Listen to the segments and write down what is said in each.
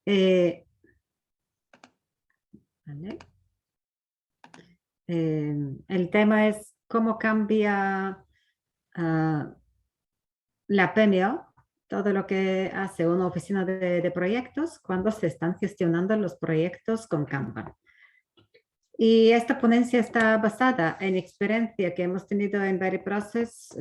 Eh, ¿Vale? El tema es cómo cambia la PMO, todo lo que hace una oficina de proyectos cuando se están gestionando los proyectos con Kanban. Y esta ponencia está basada en experiencia que hemos tenido en Veriprocess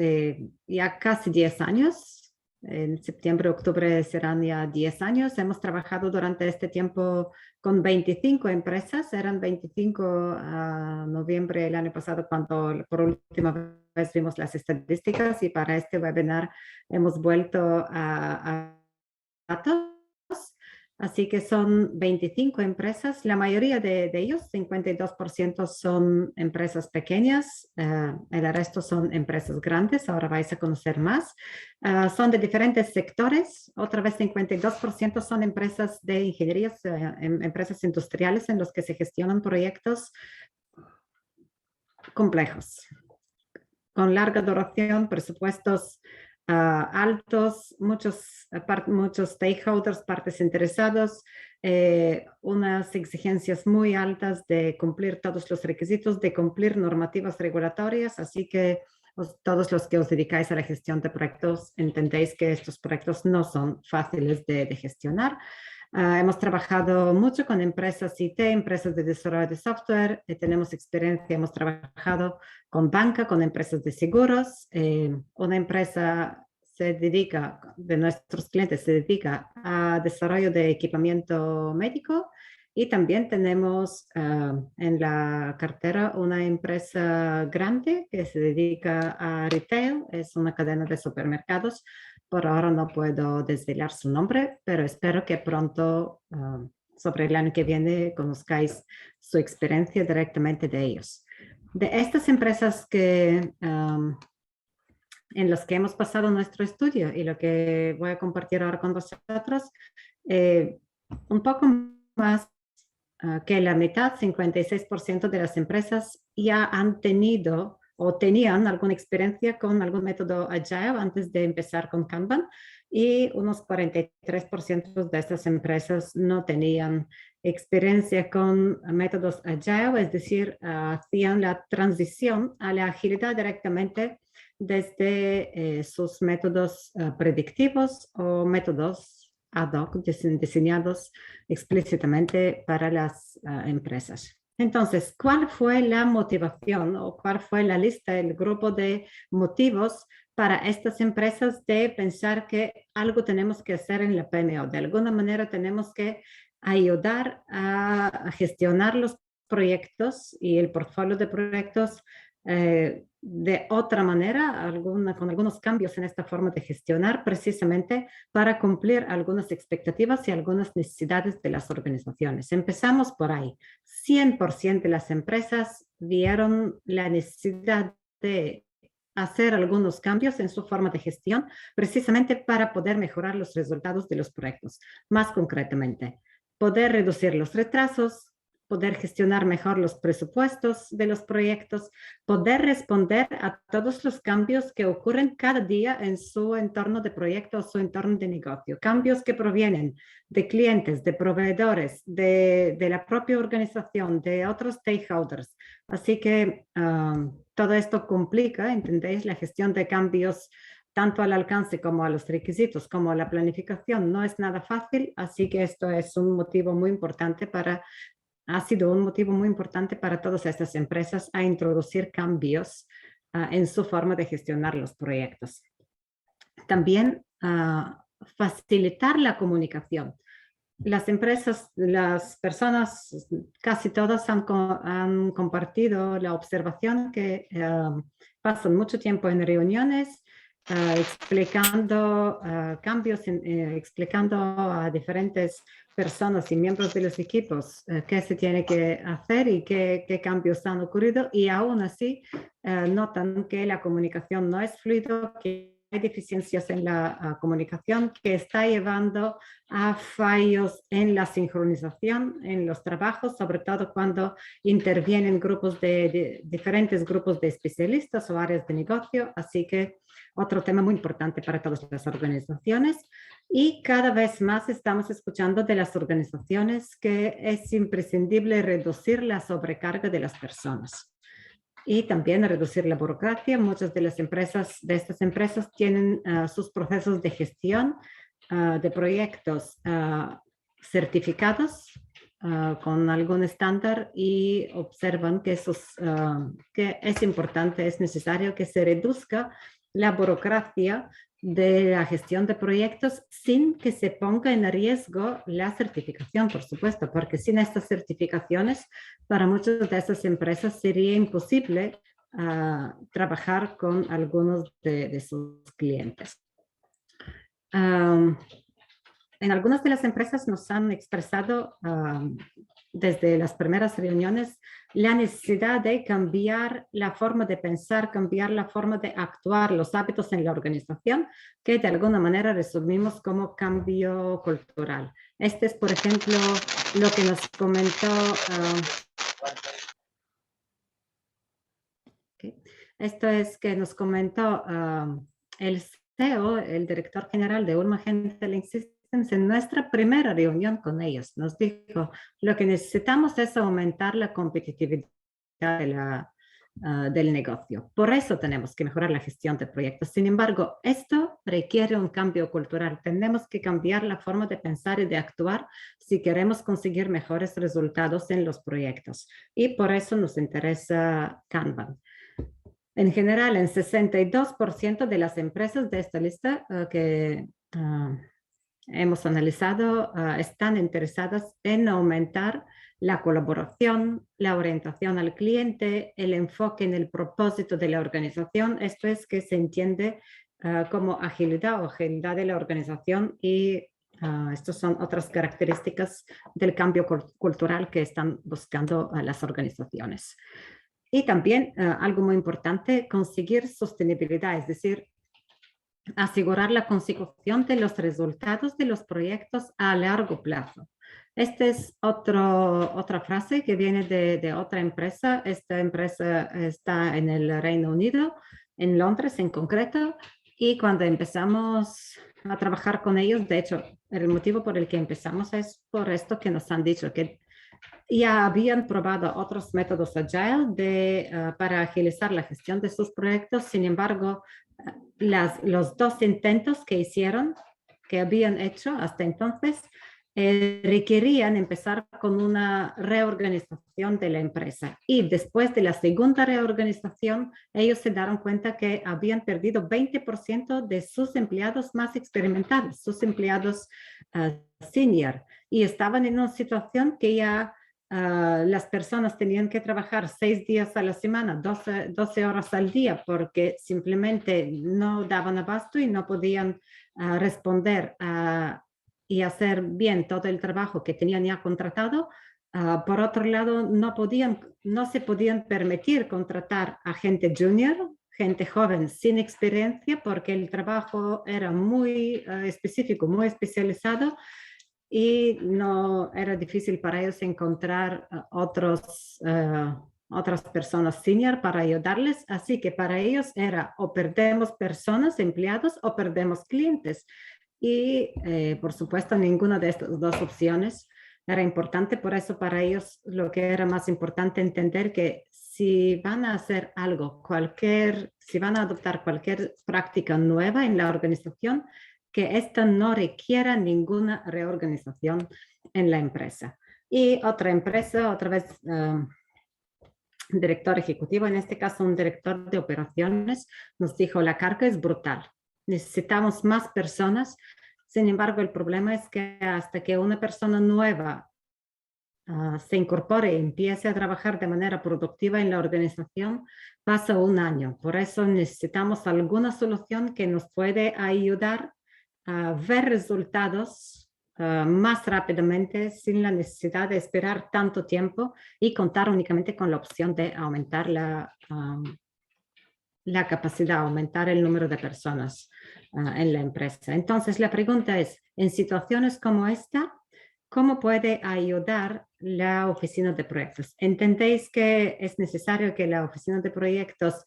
ya casi 10 años. En septiembre, octubre serán ya 10 años. Hemos trabajado durante este tiempo con 25 empresas. Eran 25 a noviembre del año pasado cuando por última vez vimos las estadísticas, y para este webinar hemos vuelto a datos. Así que son 25 empresas, la mayoría de ellos, 52% son empresas pequeñas, el resto son empresas grandes, ahora vais a conocer más. Son de diferentes sectores, otra vez 52% son empresas de ingeniería, empresas industriales en los que se gestionan proyectos complejos, con larga duración, presupuestos altos, muchos stakeholders, partes interesadas, unas exigencias muy altas de cumplir todos los requisitos, de cumplir normativas regulatorias, así que todos los que os dedicáis a la gestión de proyectos entendéis que estos proyectos no son fáciles de gestionar. Hemos trabajado mucho con empresas IT, empresas de desarrollo de software, tenemos experiencia, hemos trabajado con banca, con empresas de seguros. Una empresa de nuestros clientes se dedica a desarrollo de equipamiento médico, y también tenemos en la cartera una empresa grande que se dedica a retail, es una cadena de supermercados. Por ahora no puedo desvelar su nombre, pero espero que pronto, sobre el año que viene, conozcáis su experiencia directamente de ellos. De estas empresas en las que hemos pasado nuestro estudio y lo que voy a compartir ahora con vosotros, un poco más que la mitad, 56% de las empresas ya han tenido o tenían alguna experiencia con algún método Agile antes de empezar con Kanban, y unos 43% de estas empresas no tenían experiencia con métodos Agile, es decir, hacían la transición a la agilidad directamente desde sus métodos predictivos o métodos ad hoc diseñados explícitamente para las empresas. Entonces, ¿cuál fue la motivación o cuál fue la lista, el grupo de motivos para estas empresas de pensar que algo tenemos que hacer en la PMO? De alguna manera tenemos que ayudar a gestionar los proyectos y el portfolio de proyectos de otra manera, con algunos cambios en esta forma de gestionar, precisamente para cumplir algunas expectativas y algunas necesidades de las organizaciones. Empezamos por ahí. 100% de las empresas vieron la necesidad de hacer algunos cambios en su forma de gestión, precisamente para poder mejorar los resultados de los proyectos. Más concretamente, poder reducir los retrasos, poder gestionar mejor los presupuestos de los proyectos, poder responder a todos los cambios que ocurren cada día en su entorno de proyecto o su entorno de negocio. Cambios que provienen de clientes, de proveedores, de la propia organización, de otros stakeholders. Así que todo esto complica, ¿entendéis? La gestión de cambios tanto al alcance como a los requisitos, como a la planificación. No es nada fácil, así que esto es un motivo muy importante ha sido un motivo muy importante para todas estas empresas a introducir cambios en su forma de gestionar los proyectos. También facilitar la comunicación. Las empresas, las personas, casi todas han compartido la observación que pasan mucho tiempo en reuniones explicando cambios, explicando a diferentes personas y miembros de los equipos qué se tiene que hacer y qué cambios han ocurrido, y aún así notan que la comunicación no es fluida, que hay deficiencias en la comunicación que está llevando a fallos en la sincronización en los trabajos, sobre todo cuando intervienen diferentes grupos de especialistas o áreas de negocio. Así que otro tema muy importante para todas las organizaciones. Y cada vez más estamos escuchando de las organizaciones que es imprescindible reducir la sobrecarga de las personas y también reducir la burocracia. Muchas de estas empresas tienen sus procesos de gestión de proyectos certificados con algún estándar y observan que es importante, es necesario que se reduzca la burocracia de la gestión de proyectos sin que se ponga en riesgo la certificación, por supuesto, porque sin estas certificaciones para muchas de esas empresas sería imposible trabajar con algunos de sus clientes. En algunas de las empresas nos han expresado desde las primeras reuniones la necesidad de cambiar la forma de pensar, cambiar la forma de actuar, los hábitos en la organización, que de alguna manera resumimos como cambio cultural. Este es, por ejemplo, lo que nos comentó esto es que nos comentó el CEO, el director general de Ulma Handling Systems, en nuestra primera reunión con ellos. Nos dijo, lo que necesitamos es aumentar la competitividad del negocio. Por eso tenemos que mejorar la gestión de proyectos. Sin embargo, esto requiere un cambio cultural. Tenemos que cambiar la forma de pensar y de actuar si queremos conseguir mejores resultados en los proyectos. Y por eso nos interesa Kanban. En general, en 62% de las empresas de esta lista que hemos analizado están interesadas en aumentar la colaboración, la orientación al cliente, el enfoque en el propósito de la organización. Esto es que se entiende como agilidad o agilidad de la organización y estas son otras características del cambio cultural que están buscando las organizaciones. Y también algo muy importante, conseguir sostenibilidad, es decir, asegurar la consecución de los resultados de los proyectos a largo plazo. Esta es otra frase que viene de otra empresa. Esta empresa está en el Reino Unido, en Londres en concreto, y cuando empezamos a trabajar con ellos, de hecho, el motivo por el que empezamos es por esto que nos han dicho, que ya habían probado otros métodos Agile para agilizar la gestión de sus proyectos. Sin embargo, los dos intentos que habían hecho hasta entonces, requerían empezar con una reorganización de la empresa. Y después de la segunda reorganización, ellos se dieron cuenta que habían perdido 20% de sus empleados más experimentados, sus empleados senior. Y estaban en una situación que ya las personas tenían que trabajar 6 días a la semana, 12 horas al día, porque simplemente no daban abasto y no podían responder y hacer bien todo el trabajo que tenían ya contratado. Por otro lado, no se podían permitir contratar a gente junior, gente joven sin experiencia, porque el trabajo era muy específico, muy especializado, y no era difícil para ellos encontrar otras personas senior para ayudarles. Así que para ellos era o perdemos personas, empleados, o perdemos clientes. Y por supuesto, ninguna de estas dos opciones era importante. Por eso para ellos lo que era más importante entender que si van a hacer algo, si van a adoptar cualquier práctica nueva en la organización, que esta no requiera ninguna reorganización en la empresa. Y otra empresa, otra vez director ejecutivo, en este caso un director de operaciones, nos dijo, la carga es brutal, necesitamos más personas. Sin embargo, el problema es que hasta que una persona nueva se incorpore y empiece a trabajar de manera productiva en la organización, pasa un año. Por eso necesitamos alguna solución que nos puede ayudar a ver resultados más rápidamente sin la necesidad de esperar tanto tiempo y contar únicamente con la opción de aumentar la capacidad, aumentar el número de personas en la empresa. Entonces, la pregunta es, en situaciones como esta, ¿cómo puede ayudar la oficina de proyectos? ¿Entendéis que es necesario que la oficina de proyectos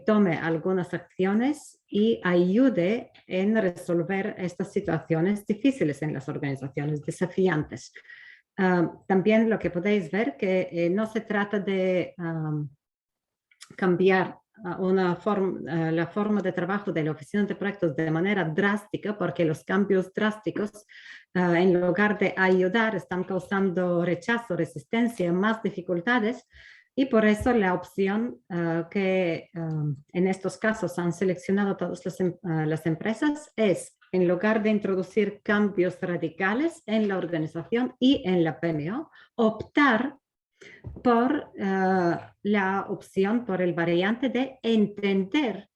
tome algunas acciones y ayude en resolver estas situaciones difíciles en las organizaciones, desafiantes? También lo que podéis ver que no se trata de cambiar la forma de trabajo de la oficina de proyectos de manera drástica, porque los cambios drásticos, en lugar de ayudar, están causando rechazo, resistencia, más dificultades. Y por eso la opción que en estos casos han seleccionado todas las empresas es, en lugar de introducir cambios radicales en la organización y en la PMO, optar por la opción, por el variante de entender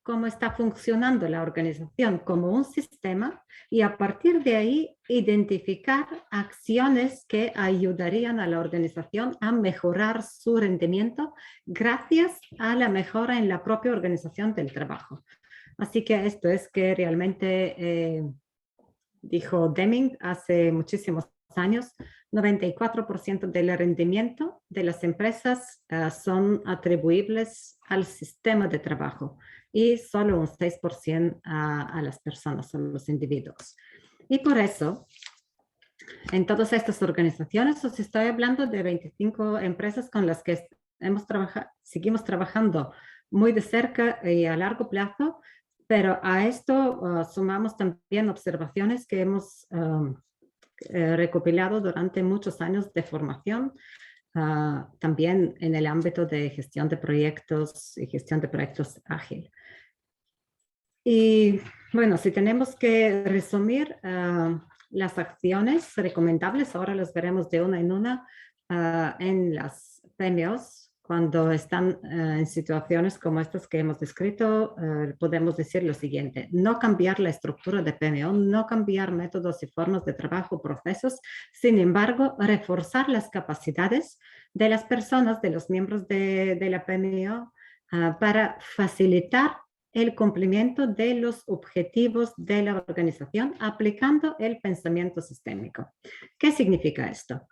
cómo está funcionando la organización como un sistema y a partir de ahí identificar acciones que ayudarían a la organización a mejorar su rendimiento gracias a la mejora en la propia organización del trabajo. Así que esto es que realmente dijo Deming hace muchísimos años, 94% del rendimiento de las empresas son atribuibles al sistema de trabajo y solo un 6% a las personas, a los individuos. Y por eso, en todas estas organizaciones, os estoy hablando de 25 empresas con las que seguimos trabajando muy de cerca y a largo plazo, pero a esto sumamos también observaciones que hemos recopilado durante muchos años de formación, también en el ámbito de gestión de proyectos y gestión de proyectos ágil. Y bueno, si tenemos que resumir las acciones recomendables, ahora las veremos de una en una en las PMOs. Cuando están en situaciones como estas que hemos descrito, podemos decir lo siguiente: no cambiar la estructura de PMO, no cambiar métodos y formas de trabajo, procesos, sin embargo, reforzar las capacidades de las personas, de los miembros de la PMO, para facilitar el cumplimiento de los objetivos de la organización aplicando el pensamiento sistémico. ¿Qué significa esto?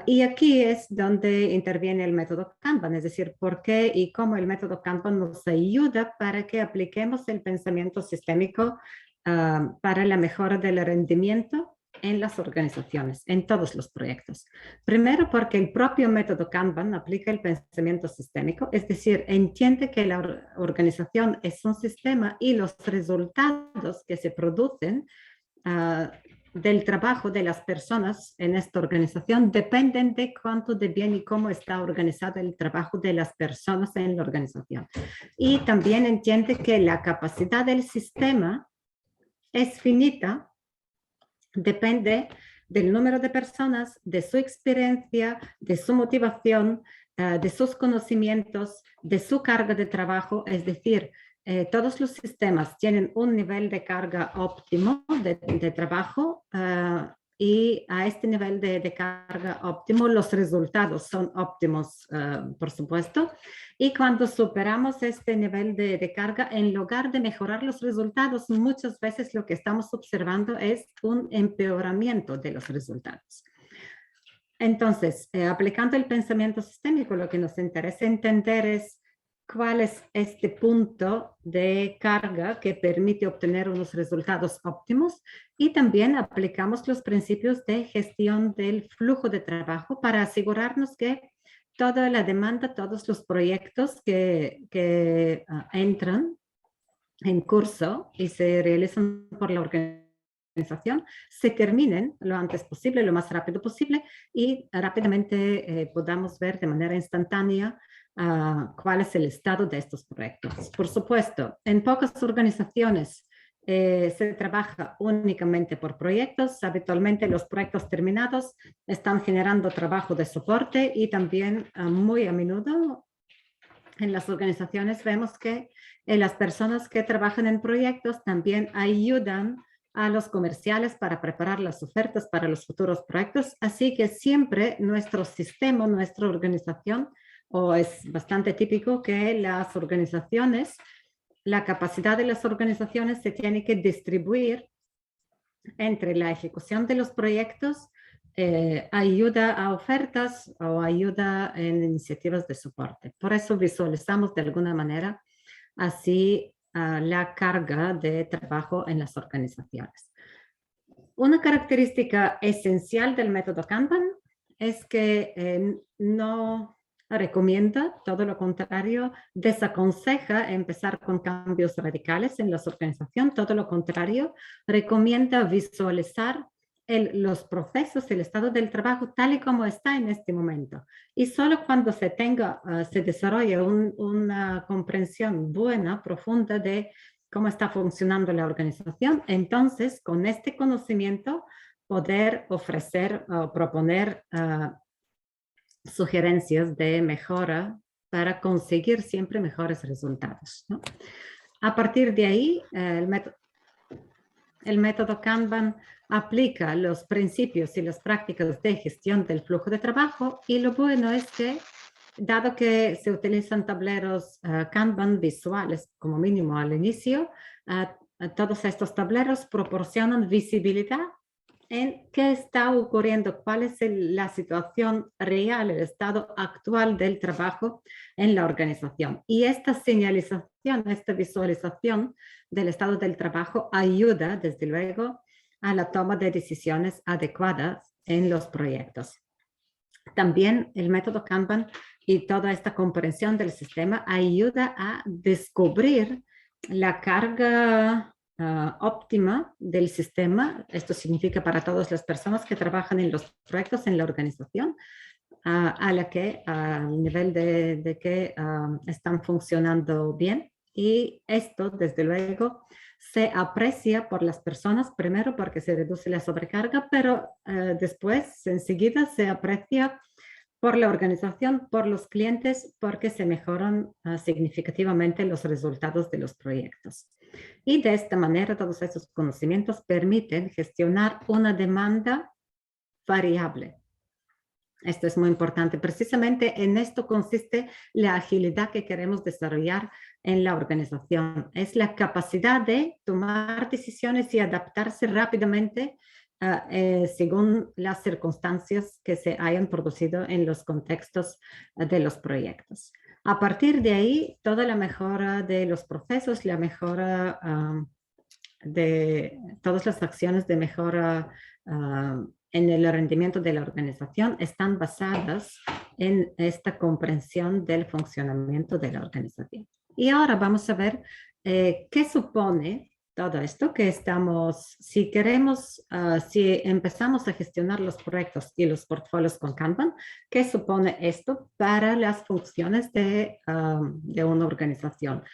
Y aquí es donde interviene el método Kanban, es decir, por qué y cómo el método Kanban nos ayuda para que apliquemos el pensamiento sistémico para la mejora del rendimiento en las organizaciones, en todos los proyectos. Primero, porque el propio método Kanban aplica el pensamiento sistémico, es decir, entiende que la organización es un sistema y los resultados que se producen del trabajo de las personas en esta organización dependen de cuánto de bien y cómo está organizado el trabajo de las personas en la organización. Y también entiende que la capacidad del sistema es finita, depende del número de personas, de su experiencia, de su motivación, de sus conocimientos, de su carga de trabajo, es decir, todos los sistemas tienen un nivel de carga óptimo de trabajo y a este nivel de carga óptimo los resultados son óptimos, por supuesto. Y cuando superamos este nivel de carga, en lugar de mejorar los resultados, muchas veces lo que estamos observando es un empeoramiento de los resultados. Entonces, aplicando el pensamiento sistémico, lo que nos interesa entender es cuál es este punto de carga que permite obtener unos resultados óptimos y también aplicamos los principios de gestión del flujo de trabajo para asegurarnos que toda la demanda, todos los proyectos que entran en curso y se realizan por la organización se terminen lo antes posible, lo más rápido posible y rápidamente podamos ver de manera instantánea cuál es el estado de estos proyectos. Por supuesto, en pocas organizaciones se trabaja únicamente por proyectos. Habitualmente los proyectos terminados están generando trabajo de soporte y también muy a menudo en las organizaciones vemos que las personas que trabajan en proyectos también ayudan a los comerciales para preparar las ofertas para los futuros proyectos. Así que siempre nuestro sistema, nuestra organización o es bastante típico que las organizaciones, la capacidad de las organizaciones se tiene que distribuir entre la ejecución de los proyectos, ayuda a ofertas o ayuda en iniciativas de soporte. Por eso visualizamos de alguna manera así la carga de trabajo en las organizaciones. Una característica esencial del método Kanban es que no recomienda, todo lo contrario, desaconseja empezar con cambios radicales en las organizaciones, todo lo contrario, recomienda visualizar los procesos, el estado del trabajo tal y como está en este momento. Y solo cuando se desarrolla una comprensión buena, profunda de cómo está funcionando la organización, entonces con este conocimiento poder ofrecer o proponer sugerencias de mejora para conseguir siempre mejores resultados, ¿no? A partir de ahí, el método Kanban aplica los principios y las prácticas de gestión del flujo de trabajo, y lo bueno es que, dado que se utilizan tableros Kanban visuales como mínimo al inicio, todos estos tableros proporcionan visibilidad en qué está ocurriendo, cuál es la situación real, el estado actual del trabajo en la organización. Y esta señalización, esta visualización del estado del trabajo ayuda, desde luego, a la toma de decisiones adecuadas en los proyectos. También el método Kanban y toda esta comprensión del sistema ayuda a descubrir la carga óptima del sistema. Esto significa para todas las personas que trabajan en los proyectos en la organización, al nivel de que están funcionando bien. Y esto, desde luego, se aprecia por las personas, primero porque se reduce la sobrecarga, pero después, enseguida, se aprecia por la organización, por los clientes, porque se mejoran significativamente los resultados de los proyectos. Y de esta manera, todos esos conocimientos permiten gestionar una demanda variable. Esto es muy importante. Precisamente en esto consiste la agilidad que queremos desarrollar en la organización. Es la capacidad de tomar decisiones y adaptarse rápidamente según las circunstancias que se hayan producido en los contextos de los proyectos. A partir de ahí, toda la mejora de los procesos, la mejora de todas las acciones de mejora en el rendimiento de la organización están basadas en esta comprensión del funcionamiento de la organización. Y ahora vamos a ver qué supone todo esto que estamos, si empezamos a gestionar los proyectos y los portfolios con Kanban, ¿qué supone esto para las funciones de una organización?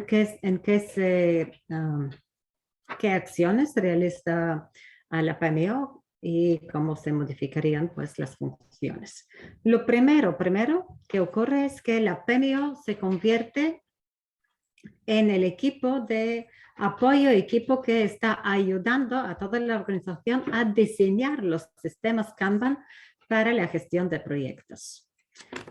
¿Qué acciones realiza la PMO y cómo se modificarían pues las funciones? Lo primero que ocurre es que la PMO se convierte en el equipo de apoyo, equipo que está ayudando a toda la organización a diseñar los sistemas Kanban para la gestión de proyectos.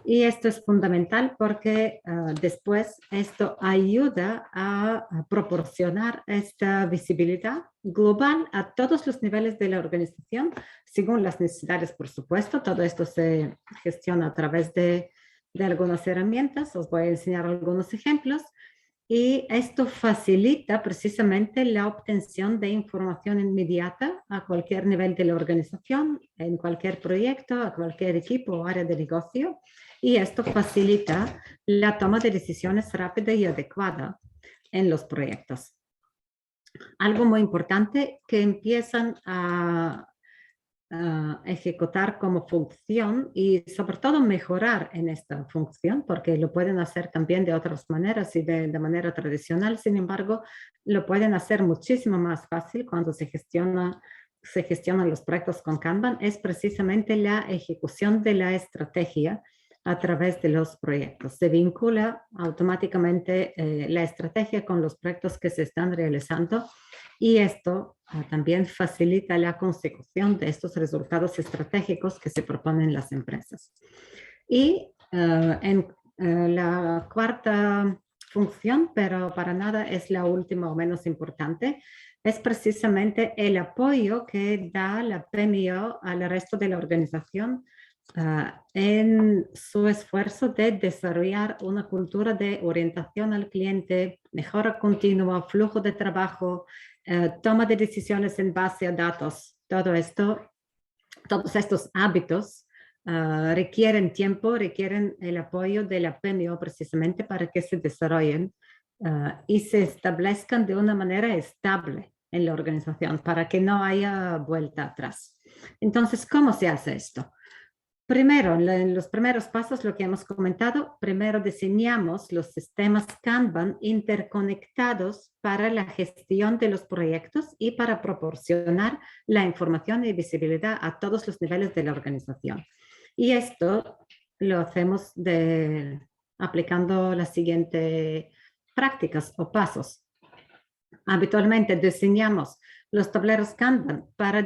Y esto es fundamental porque después esto ayuda a proporcionar esta visibilidad global a todos los niveles de la organización, según las necesidades, por supuesto. Todo esto se gestiona a través de algunas herramientas. Os voy a enseñar algunos ejemplos. Y esto facilita precisamente la obtención de información inmediata a cualquier nivel de la organización, en cualquier proyecto, a cualquier equipo o área de negocio. Y esto facilita la toma de decisiones rápida y adecuada en los proyectos. Algo muy importante que empiezan a ejecutar como función y sobre todo mejorar en esta función, porque lo pueden hacer también de otras maneras y de manera tradicional. Sin embargo, lo pueden hacer muchísimo más fácil cuando se gestionan los proyectos con Kanban, es precisamente la ejecución de la estrategia a través de los proyectos. Se vincula automáticamente la estrategia con los proyectos que se están realizando, y esto también facilita la consecución de estos resultados estratégicos que se proponen las empresas. Y La cuarta función, pero para nada es la última o menos importante, es precisamente el apoyo que da la PMO al resto de la organización en su esfuerzo de desarrollar una cultura de orientación al cliente, mejora continua, flujo de trabajo, toma de decisiones en base a datos. Todo esto, todos estos hábitos requieren tiempo, requieren el apoyo de la PMO precisamente para que se desarrollen y se establezcan de una manera estable en la organización para que no haya vuelta atrás. Entonces, ¿cómo se hace esto? Primero, en los primeros pasos, lo que hemos comentado, primero diseñamos los sistemas Kanban interconectados para la gestión de los proyectos y para proporcionar la información y visibilidad a todos los niveles de la organización. Y esto lo hacemos aplicando las siguientes prácticas o pasos. Habitualmente diseñamos los tableros Kanban para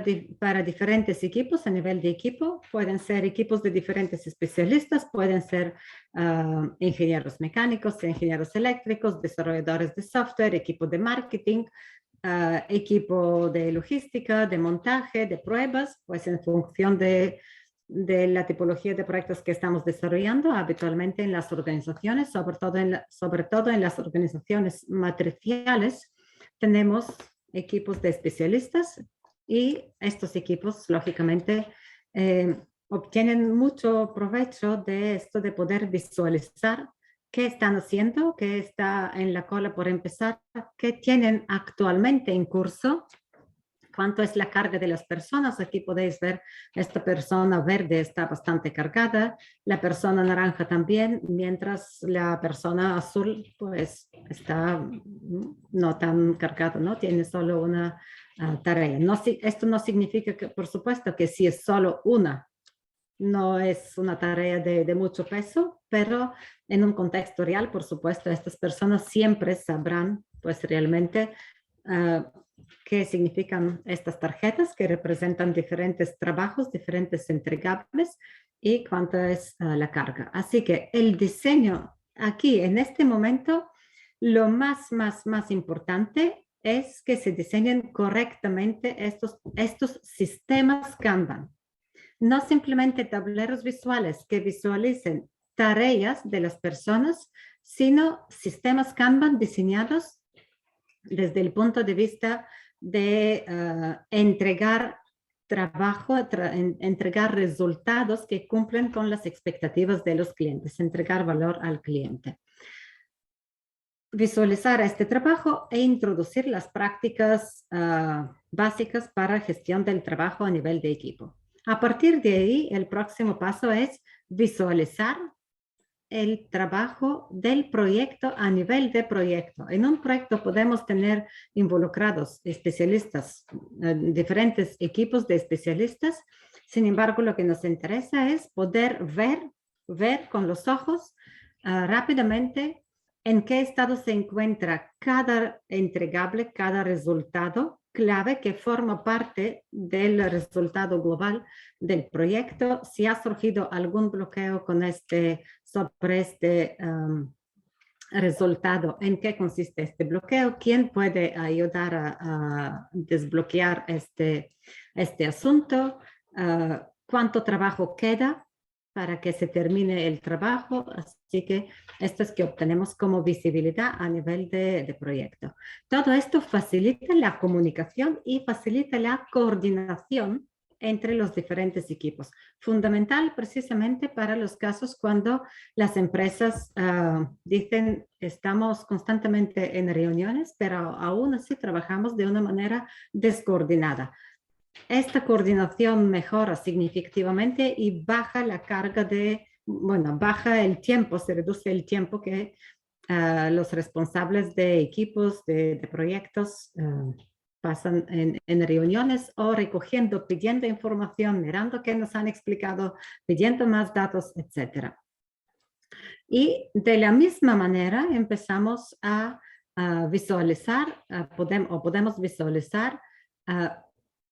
diferentes equipos a nivel de equipo. Pueden ser equipos de diferentes especialistas, pueden ser ingenieros mecánicos, ingenieros eléctricos, desarrolladores de software, equipo de marketing, equipo de logística, de montaje, de pruebas, pues en función de la tipología de proyectos que estamos desarrollando habitualmente en las organizaciones, sobre todo en las organizaciones matriciales, tenemos equipos de especialistas y estos equipos, lógicamente, obtienen mucho provecho de esto de poder visualizar qué están haciendo, qué está en la cola por empezar, qué tienen actualmente en curso, cuánto es la carga de las personas. Aquí podéis ver, esta persona verde está bastante cargada, la persona naranja también, mientras la persona azul pues está no tan cargada, ¿no? Tiene solo una tarea. Esto no significa que, por supuesto, que si es solo una, no es una tarea de mucho peso, pero en un contexto real, por supuesto, estas personas siempre sabrán pues realmente qué significan estas tarjetas que representan diferentes trabajos, diferentes entregables y cuánto es la carga. Así que el diseño aquí en este momento, lo más importante es que se diseñen correctamente estos sistemas Kanban. No simplemente tableros visuales que visualicen tareas de las personas, sino sistemas Kanban diseñados desde el punto de vista de entregar trabajo, entregar resultados que cumplen con las expectativas de los clientes, entregar valor al cliente. Visualizar este trabajo e introducir las prácticas básicas para gestión del trabajo a nivel de equipo. A partir de ahí, el próximo paso es visualizar el trabajo del proyecto a nivel de proyecto. En un proyecto podemos tener involucrados especialistas, diferentes equipos de especialistas. Sin embargo, lo que nos interesa es poder ver con los ojos rápidamente en qué estado se encuentra cada entregable, cada resultado clave que forma parte del resultado global del proyecto. Si ha surgido algún bloqueo sobre este resultado, en qué consiste este bloqueo, quién puede ayudar a desbloquear este asunto, cuánto trabajo queda para que se termine el trabajo. Así que esto es que obtenemos como visibilidad a nivel de proyecto. Todo esto facilita la comunicación y facilita la coordinación entre los diferentes equipos. Fundamental precisamente para los casos cuando las empresas dicen estamos constantemente en reuniones, pero aún así trabajamos de una manera descoordinada. Esta coordinación mejora significativamente y baja la carga baja el tiempo, se reduce el tiempo que los responsables de equipos, de proyectos pasan en reuniones o recogiendo, pidiendo información, mirando qué nos han explicado, pidiendo más datos, etc. Y de la misma manera empezamos a visualizar, podemos visualizar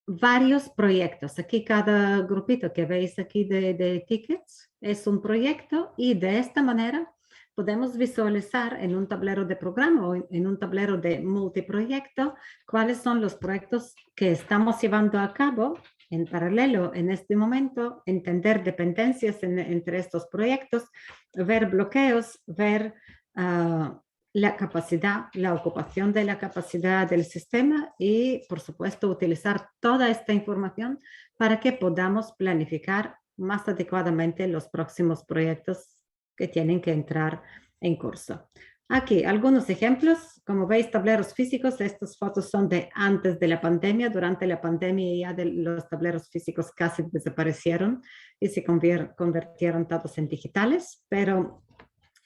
varios proyectos. Aquí cada grupito que veis aquí de tickets es un proyecto y de esta manera podemos visualizar en un tablero de programa o en un tablero de multiproyecto cuáles son los proyectos que estamos llevando a cabo en paralelo en este momento, entender dependencias entre estos proyectos, ver bloqueos, ver la capacidad, la ocupación de la capacidad del sistema y, por supuesto, utilizar toda esta información para que podamos planificar más adecuadamente los próximos proyectos que tienen que entrar en curso. Aquí algunos ejemplos, como veis, tableros físicos. Estas fotos son de antes de la pandemia. Durante la pandemia ya los tableros físicos casi desaparecieron y se convirtieron todos en digitales, pero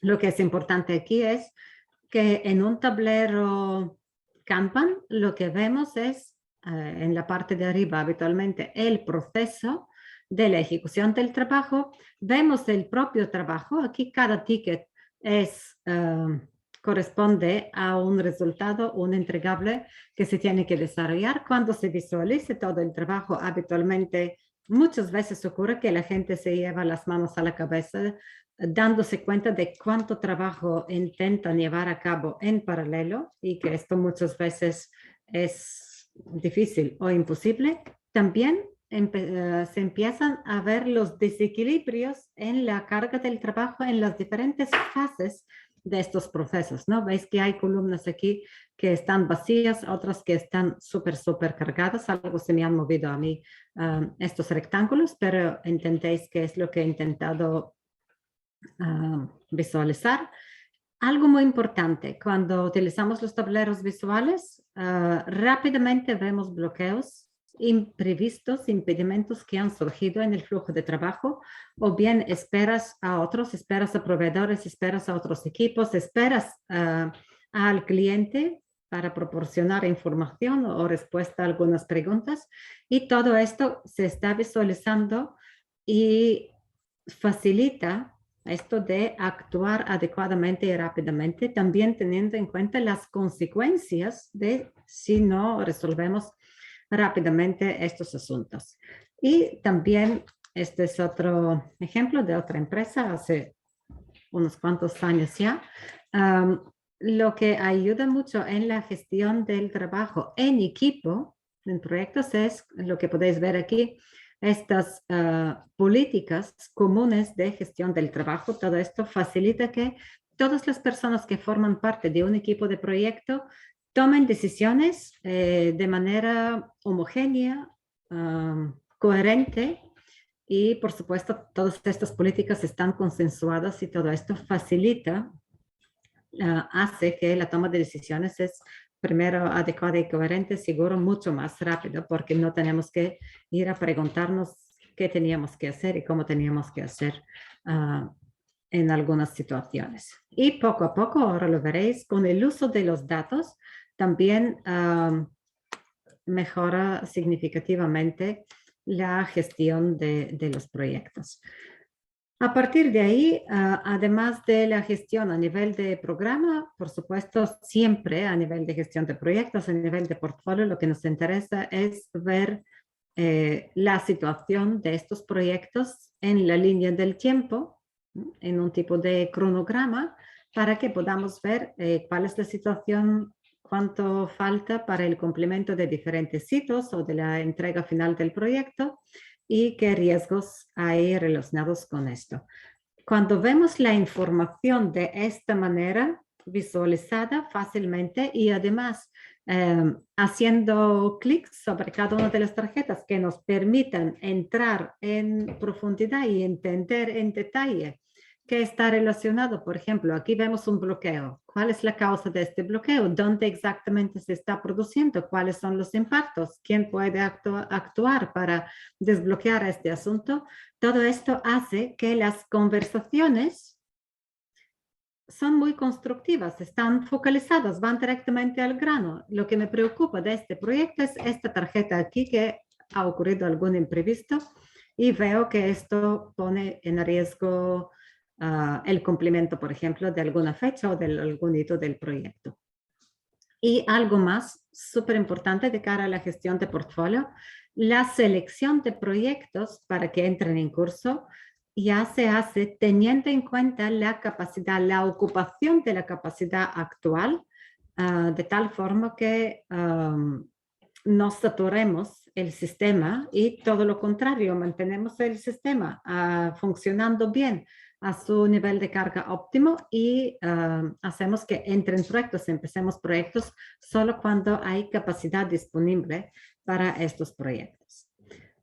lo que es importante aquí es que en un tablero Kanban lo que vemos es en la parte de arriba habitualmente el proceso de la ejecución del trabajo. Vemos el propio trabajo. Aquí cada ticket corresponde a un resultado, un entregable que se tiene que desarrollar. Cuando se visualice todo el trabajo, habitualmente muchas veces ocurre que la gente se lleva las manos a la cabeza dándose cuenta de cuánto trabajo intentan llevar a cabo en paralelo y que esto muchas veces es difícil o imposible. También se empiezan a ver los desequilibrios en la carga del trabajo en las diferentes fases de estos procesos, ¿no? Veis que hay columnas aquí que están vacías, otras que están súper cargadas. Algo se me han movido a mí estos rectángulos, pero entendéis que es lo que he intentado visualizar. Algo muy importante, cuando utilizamos los tableros visuales, rápidamente vemos bloqueos imprevistos, impedimentos que han surgido en el flujo de trabajo, o bien esperas a otros, esperas a proveedores, esperas a otros equipos, esperas al cliente para proporcionar información o respuesta a algunas preguntas, y todo esto se está visualizando y facilita esto de actuar adecuadamente y rápidamente, también teniendo en cuenta las consecuencias de si no resolvemos rápidamente estos asuntos. Y también este es otro ejemplo de otra empresa hace unos cuantos años ya. Lo que ayuda mucho en la gestión del trabajo en equipo, en proyectos, es lo que podéis ver aquí, estas políticas comunes de gestión del trabajo. Todo esto facilita que todas las personas que forman parte de un equipo de proyecto tomen decisiones de manera homogénea, coherente, y por supuesto todas estas políticas están consensuadas y todo esto facilita, hace que la toma de decisiones es primero adecuada y coherente, seguro, mucho más rápido, porque no tenemos que ir a preguntarnos qué teníamos que hacer y cómo teníamos que hacer en algunas situaciones. Y poco a poco, ahora lo veréis, con el uso de los datos también mejora significativamente la gestión de los proyectos. A partir de ahí, además de la gestión a nivel de programa, por supuesto, siempre a nivel de gestión de proyectos, a nivel de portfolio, lo que nos interesa es ver la situación de estos proyectos en la línea del tiempo, en un tipo de cronograma, para que podamos ver cuál es la situación, cuánto falta para el cumplimiento de diferentes hitos o de la entrega final del proyecto y qué riesgos hay relacionados con esto. Cuando vemos la información de esta manera, visualizada fácilmente y además haciendo clics sobre cada una de las tarjetas que nos permitan entrar en profundidad y entender en detalle qué está relacionado. Por ejemplo, aquí vemos un bloqueo. ¿Cuál es la causa de este bloqueo? ¿Dónde exactamente se está produciendo? ¿Cuáles son los impactos? ¿Quién puede actuar para desbloquear este asunto? Todo esto hace que las conversaciones son muy constructivas, están focalizadas, van directamente al grano. Lo que me preocupa de este proyecto es esta tarjeta aquí, que ha ocurrido algún imprevisto y veo que esto pone en riesgo el cumplimiento, por ejemplo, de alguna fecha o de algún hito del proyecto. Y algo más súper importante de cara a la gestión de portfolio, la selección de proyectos para que entren en curso ya se hace teniendo en cuenta la capacidad, la ocupación de la capacidad actual, de tal forma que no saturemos el sistema y todo lo contrario, mantenemos el sistema funcionando bien a su nivel de carga óptimo y hacemos que entren proyectos, empecemos proyectos solo cuando hay capacidad disponible para estos proyectos.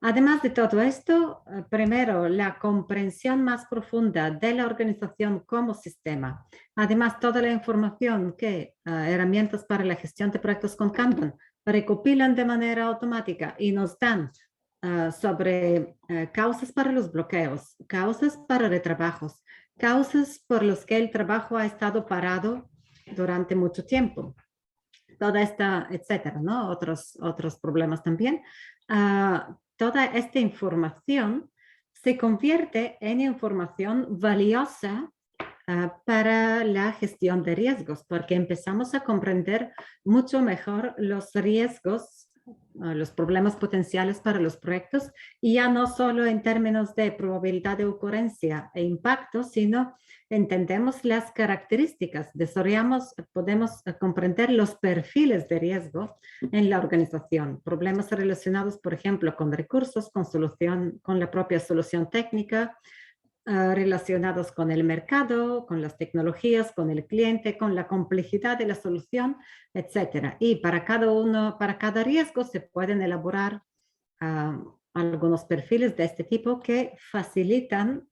Además de todo esto, primero, la comprensión más profunda de la organización como sistema. Además, toda la información que herramientas para la gestión de proyectos con Kanban recopilan de manera automática y nos dan sobre causas para los bloqueos, causas para retrabajos, causas por los que el trabajo ha estado parado durante mucho tiempo. Toda esta, etcétera, ¿no? Otros problemas también. Toda esta información se convierte en información valiosa para la gestión de riesgos, porque empezamos a comprender mucho mejor los riesgos, los problemas potenciales para los proyectos, y ya no solo en términos de probabilidad de ocurrencia e impacto, sino entendemos las características, podemos comprender los perfiles de riesgo en la organización, problemas relacionados, por ejemplo, con recursos, con la propia solución técnica, relacionados con el mercado, con las tecnologías, con el cliente, con la complejidad de la solución, etcétera. Y para cada riesgo se pueden elaborar algunos perfiles de este tipo que facilitan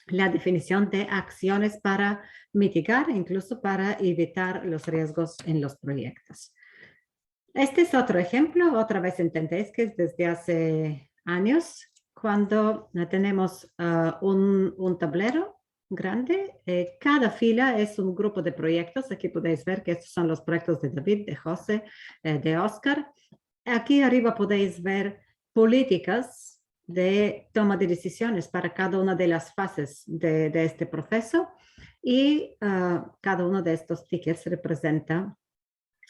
la definición de acciones para mitigar, incluso para evitar los riesgos en los proyectos. Este es otro ejemplo, otra vez entendéis que es desde hace años, cuando tenemos un tablero grande, cada fila es un grupo de proyectos. Aquí podéis ver que estos son los proyectos de David, de José, de Oscar. Aquí arriba podéis ver políticas de toma de decisiones para cada una de las fases de este proceso, y cada uno de estos tickets representa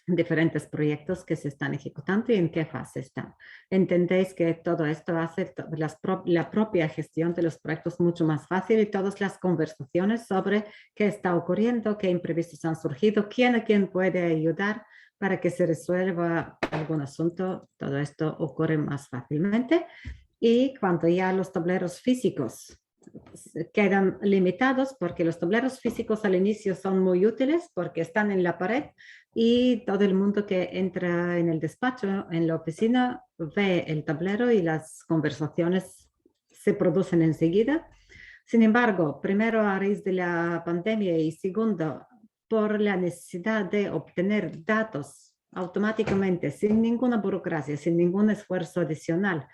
diferentes proyectos que se están ejecutando y en qué fase están. Entendéis que todo esto hace la propia gestión de los proyectos mucho más fácil, y todas las conversaciones sobre qué está ocurriendo, qué imprevistos han surgido, quién a quién puede ayudar para que se resuelva algún asunto. Todo esto ocurre más fácilmente. Y cuando ya los tableros físicos quedan limitados, porque los tableros físicos al inicio son muy útiles porque están en la pared y todo el mundo que entra en el despacho, en la oficina, ve el tablero y las conversaciones se producen enseguida. Sin embargo, primero a raíz de la pandemia y segundo, por la necesidad de obtener datos automáticamente, sin ninguna burocracia, sin ningún esfuerzo adicional,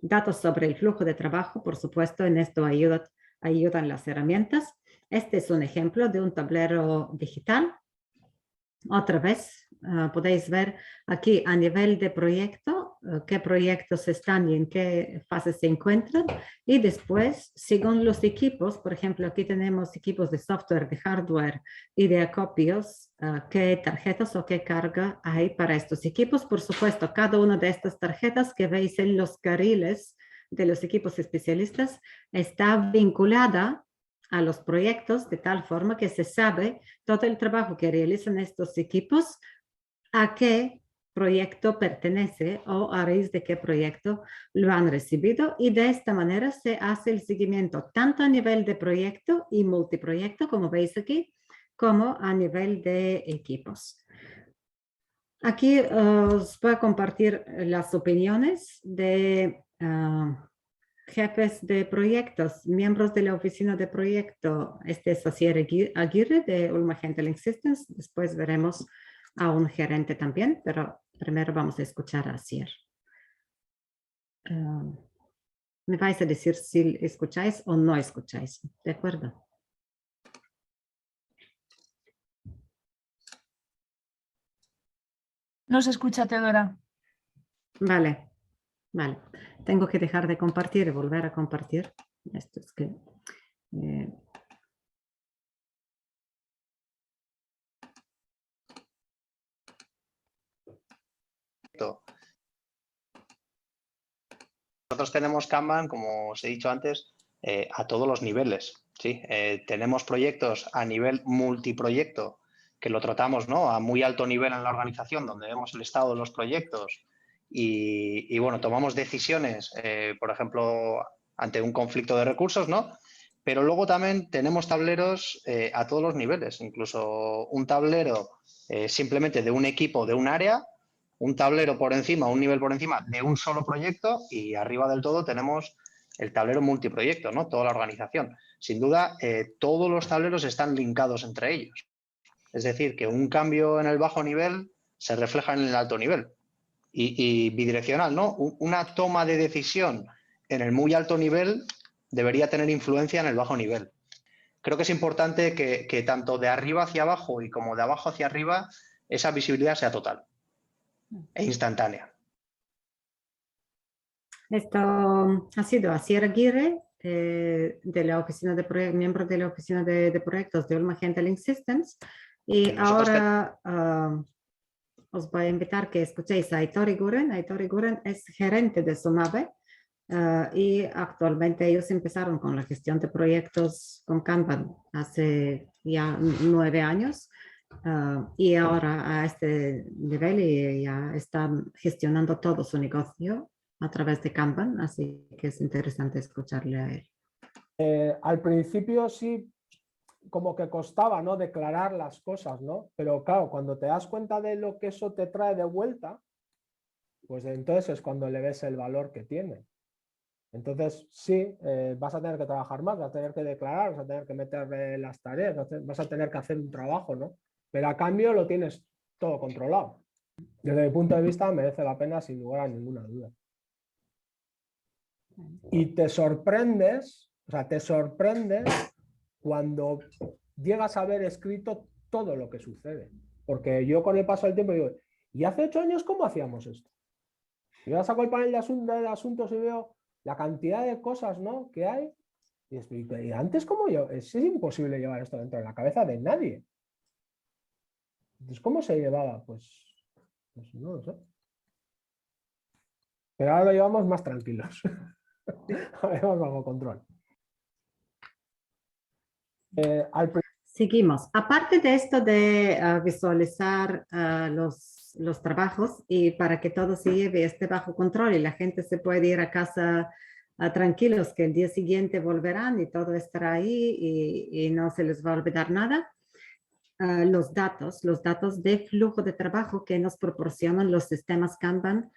datos sobre el flujo de trabajo, por supuesto, en esto ayudan las herramientas. Este es un ejemplo de un tablero digital. Otra vez, podéis ver aquí a nivel de proyecto, qué proyectos están y en qué fase se encuentran. Y después, según los equipos, por ejemplo, aquí tenemos equipos de software, de hardware y de acopios, qué tarjetas o qué carga hay para estos equipos. Por supuesto, cada una de estas tarjetas que veis en los carriles de los equipos especialistas está vinculada a los proyectos de tal forma que se sabe todo el trabajo que realizan estos equipos, a qué proyecto pertenece o a raíz de qué proyecto lo han recibido, y de esta manera se hace el seguimiento tanto a nivel de proyecto y multiproyecto, como veis aquí, como a nivel de equipos. Aquí os voy a compartir las opiniones de jefes de proyectos, miembros de la oficina de proyecto. Este es Asier Aguirre de Ulma Handling Systems. Después veremos a un gerente también, pero primero vamos a escuchar a Asier. Me vais a decir si escucháis o no escucháis, ¿de acuerdo? No se escucha, Teodora. Vale. Vale, tengo que dejar de compartir y volver a compartir. Esto es que... Nosotros tenemos Kanban, como os he dicho antes, a todos los niveles, ¿sí? Tenemos proyectos a nivel multiproyecto, que lo tratamos, ¿no?, a muy alto nivel en la organización, donde vemos el estado de los proyectos y bueno, tomamos decisiones, por ejemplo, ante un conflicto de recursos, ¿no? Pero luego también tenemos tableros a todos los niveles, incluso un tablero simplemente de un equipo, de un área, un tablero por encima, un nivel por encima de un solo proyecto y arriba del todo tenemos el tablero multiproyecto, ¿no? Toda la organización. Sin duda, todos los tableros están linkados entre ellos. Es decir, que un cambio en el bajo nivel se refleja en el alto nivel. Y bidireccional, ¿no? Una toma de decisión en el muy alto nivel debería tener influencia en el bajo nivel. Creo que es importante que tanto de arriba hacia abajo y como de abajo hacia arriba esa visibilidad sea total e instantánea. Esto ha sido Asier Aguirre, de la oficina de miembro de la oficina de proyectos de Ulma Link Systems. Y ahora os voy a invitar que escuchéis a Aitor Iguren. Aitor Iguren es gerente de Sonave y actualmente ellos empezaron con la gestión de proyectos con Kanban hace ya 9 años. Y ahora a este nivel y ya están gestionando todo su negocio a través de Kanban, así que es interesante escucharle a él. Al principio sí, como que costaba, ¿no?, declarar las cosas, ¿no? Pero claro, cuando te das cuenta de lo que eso te trae de vuelta, pues entonces es cuando le ves el valor que tiene. Entonces sí, vas a tener que trabajar más, vas a tener que declarar, vas a tener que meterle las tareas, vas a tener que hacer un trabajo, ¿no? Pero a cambio lo tienes todo controlado. Desde mi punto de vista merece la pena sin lugar a ninguna duda. Y te sorprendes, o sea, te sorprendes cuando llegas a haber escrito todo lo que sucede. Porque yo con el paso del tiempo digo, ¿y hace 8 años cómo hacíamos esto? Yo saco el panel de asuntos y veo la cantidad de cosas, ¿no?, que hay. Y antes, ¿cómo yo? Es imposible llevar esto dentro de la cabeza de nadie. Entonces, ¿cómo se llevaba? Pues no lo sé. Pero ahora lo llevamos más tranquilos. Ahora llevamos bajo control. Seguimos. Aparte de esto de visualizar los trabajos y para que todo se lleve bajo control y la gente se puede ir a casa tranquilos que el día siguiente volverán y todo estará ahí y no se les va a olvidar nada. Los datos de flujo de trabajo que nos proporcionan los sistemas Kanban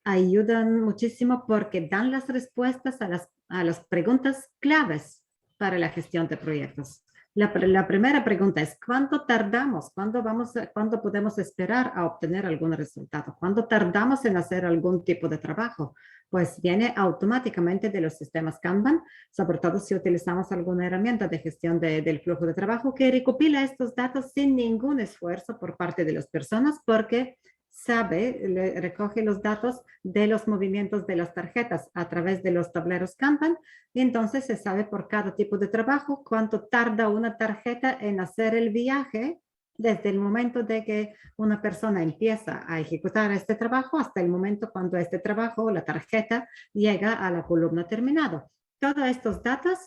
ayudan muchísimo porque dan las respuestas a las preguntas claves para la gestión de proyectos. La primera pregunta es, ¿cuánto tardamos? ¿Cuándo podemos esperar a obtener algún resultado? ¿Cuánto tardamos en hacer algún tipo de trabajo? Pues viene automáticamente de los sistemas Kanban, sobre todo si utilizamos alguna herramienta de gestión del flujo de trabajo que recopila estos datos sin ningún esfuerzo por parte de las personas porque recoge los datos de los movimientos de las tarjetas a través de los tableros Kanban y entonces se sabe por cada tipo de trabajo cuánto tarda una tarjeta en hacer el viaje desde el momento de que una persona empieza a ejecutar este trabajo hasta el momento cuando este trabajo, la tarjeta, llega a la columna terminado. Todos estos datos,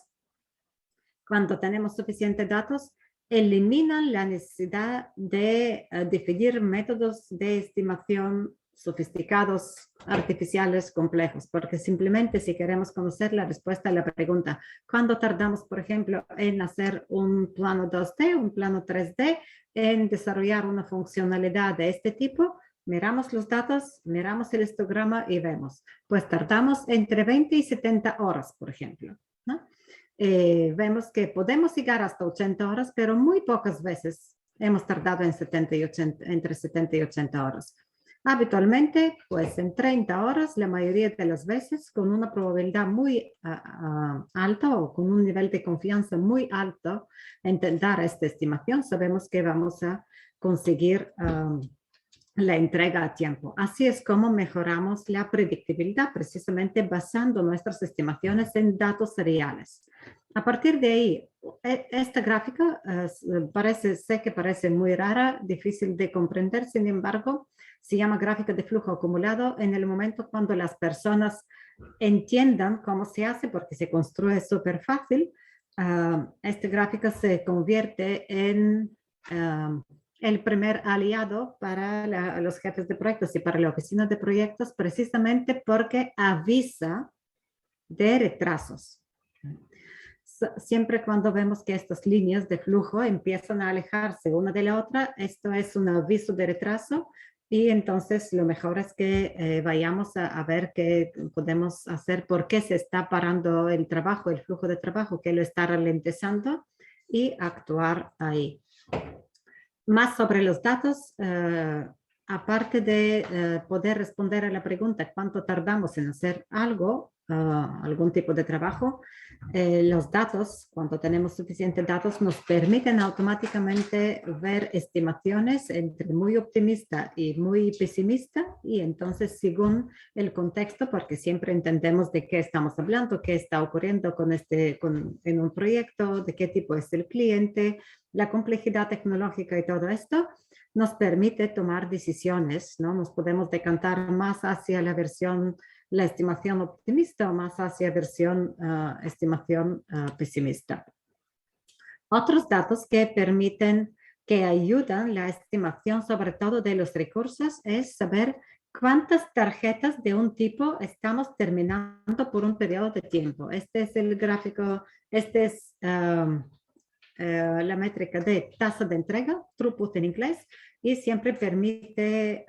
cuando tenemos suficientes datos, eliminan la necesidad de definir métodos de estimación sofisticados, artificiales, complejos, porque simplemente si queremos conocer la respuesta a la pregunta, ¿cuándo tardamos, por ejemplo, en hacer un plano 2D, un plano 3D, en desarrollar una funcionalidad de este tipo? Miramos los datos, miramos el histograma y vemos, pues tardamos entre 20 y 70 horas, por ejemplo, ¿no? Vemos que podemos llegar hasta 80 horas, pero muy pocas veces hemos tardado en entre 70 y 80 horas. Habitualmente, pues en 30 horas, la mayoría de las veces, con una probabilidad muy alta o con un nivel de confianza muy alto en dar esta estimación, sabemos que vamos a conseguir la entrega a tiempo. Así es como mejoramos la predictibilidad, precisamente basando nuestras estimaciones en datos reales. A partir de ahí, esta gráfica sé que parece muy rara, difícil de comprender, sin embargo, Se llama gráfica de flujo acumulado en el momento cuando las personas entiendan cómo se hace, porque se construye súper fácil. Esta gráfica se convierte en el primer aliado para los jefes de proyectos y para la oficina de proyectos, precisamente porque avisa de retrasos. Siempre cuando vemos que estas líneas de flujo empiezan a alejarse una de la otra, esto es un aviso de retraso, y entonces lo mejor es que vayamos a ver qué podemos hacer, por qué se está parando el trabajo, el flujo de trabajo, que lo está ralentizando, y actuar ahí. Más sobre los datos, aparte de poder responder a la pregunta cuánto tardamos en hacer algo, algún tipo de trabajo, los datos, cuando tenemos suficientes datos, nos permiten automáticamente ver estimaciones entre muy optimista y muy pesimista, y entonces según el contexto, porque siempre entendemos de qué estamos hablando, qué está ocurriendo en un proyecto, de qué tipo es el cliente, la complejidad tecnológica y todo esto, nos permite tomar decisiones, ¿no? Nos podemos decantar más hacia la estimación optimista o más hacia estimación pesimista. Otros datos que ayudan la estimación, sobre todo de los recursos, es saber cuántas tarjetas de un tipo estamos terminando por un periodo de tiempo. Este es el gráfico, este es la métrica de tasa de entrega, throughput en inglés, y siempre permite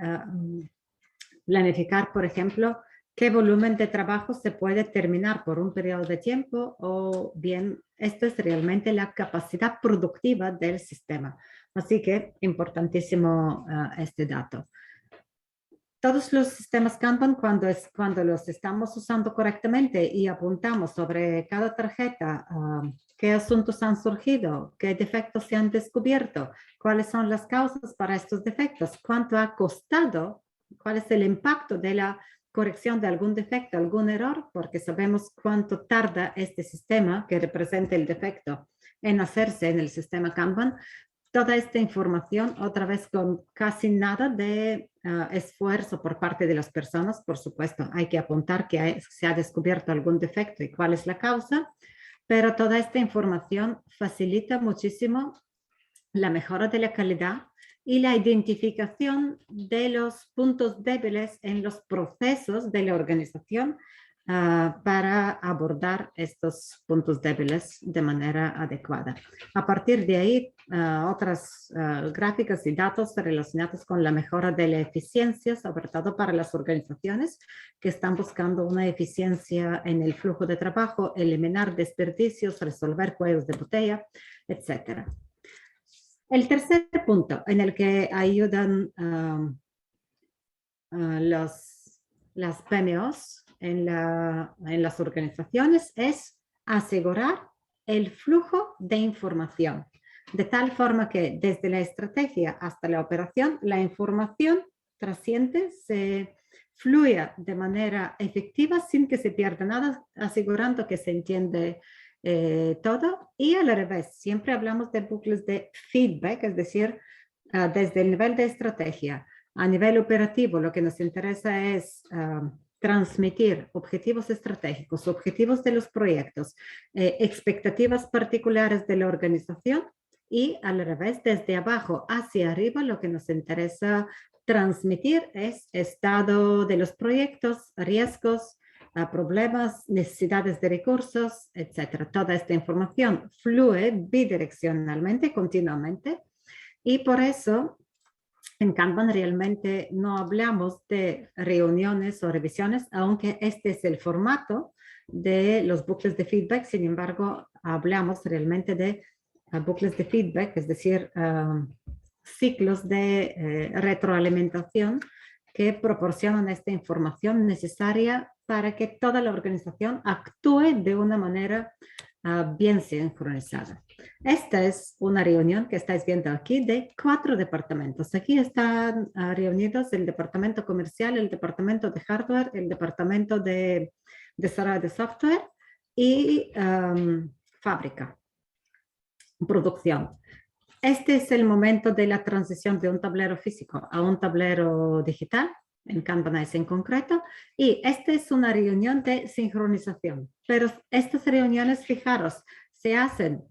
planificar, por ejemplo, qué volumen de trabajo se puede terminar por un periodo de tiempo, o bien esto es realmente la capacidad productiva del sistema. Así que importantísimo este dato. Todos los sistemas Kanban, cuando los estamos usando correctamente y apuntamos sobre cada tarjeta qué asuntos han surgido, qué defectos se han descubierto, cuáles son las causas para estos defectos, cuánto ha costado, cuál es el impacto de la corrección de algún defecto, algún error, porque sabemos cuánto tarda este sistema que representa el defecto en hacerse en el sistema Kanban. Toda esta información, otra vez con casi nada de esfuerzo por parte de las personas, por supuesto, hay que apuntar que se ha descubierto algún defecto y cuál es la causa, pero toda esta información facilita muchísimo la mejora de la calidad y la identificación de los puntos débiles en los procesos de la organización para abordar estos puntos débiles de manera adecuada. A partir de ahí, otras gráficas y datos relacionados con la mejora de la eficiencia, sobre todo para las organizaciones que están buscando una eficiencia en el flujo de trabajo, eliminar desperdicios, resolver cuellos de botella, etc. El tercer punto en el que ayudan las PMOs en las organizaciones es asegurar el flujo de información, de tal forma que desde la estrategia hasta la operación, la información trasciende, se fluya de manera efectiva sin que se pierda nada, asegurando que se entiende todo. Y al revés, siempre hablamos de bucles de feedback, es decir, desde el nivel de estrategia a nivel operativo, lo que nos interesa es transmitir objetivos estratégicos, objetivos de los proyectos, expectativas particulares de la organización, y al revés, desde abajo hacia arriba, lo que nos interesa transmitir es estado de los proyectos, riesgos, problemas, necesidades de recursos, etc. Toda esta información fluye bidireccionalmente, continuamente, y por eso en Kanban realmente no hablamos de reuniones o revisiones, aunque este es el formato de los bucles de feedback. Sin embargo, hablamos realmente de bucles de feedback, es decir, ciclos de retroalimentación que proporcionan esta información necesaria para que toda la organización actúe de una manera bien sincronizada. Esta es una reunión que estáis viendo aquí de 4 departamentos. Aquí están reunidos el departamento comercial, el departamento de hardware, el departamento de desarrollo de software y fábrica, producción. este es el momento de la transición de un tablero físico a un tablero digital, en Kanban en concreto, y esta es una reunión de sincronización. Pero estas reuniones, fijaros, se hacen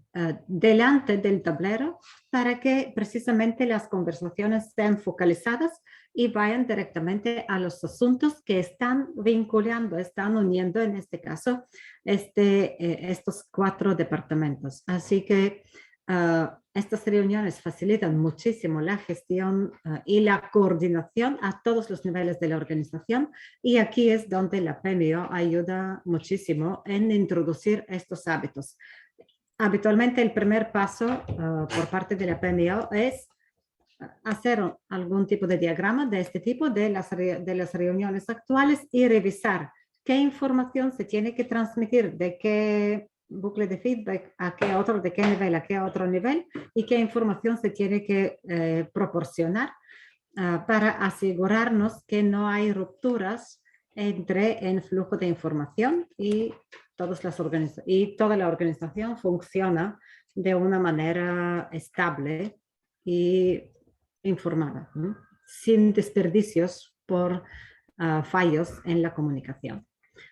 delante del tablero para que precisamente las conversaciones sean focalizadas y vayan directamente a los asuntos que están vinculando, están uniendo en este caso estos 4 departamentos. Así que estas reuniones facilitan muchísimo la gestión y la coordinación a todos los niveles de la organización, y aquí es donde la PMO ayuda muchísimo en introducir estos hábitos. Habitualmente el primer paso por parte de la PMO es hacer algún tipo de diagrama de este tipo de las reuniones actuales y revisar qué información se tiene que transmitir, de qué bucle de feedback a qué otro, de qué nivel a qué otro nivel, y qué información se tiene que proporcionar para asegurarnos que no hay rupturas entre el flujo de información y toda la organización funciona de una manera estable y informada, ¿no? Sin desperdicios por fallos en la comunicación.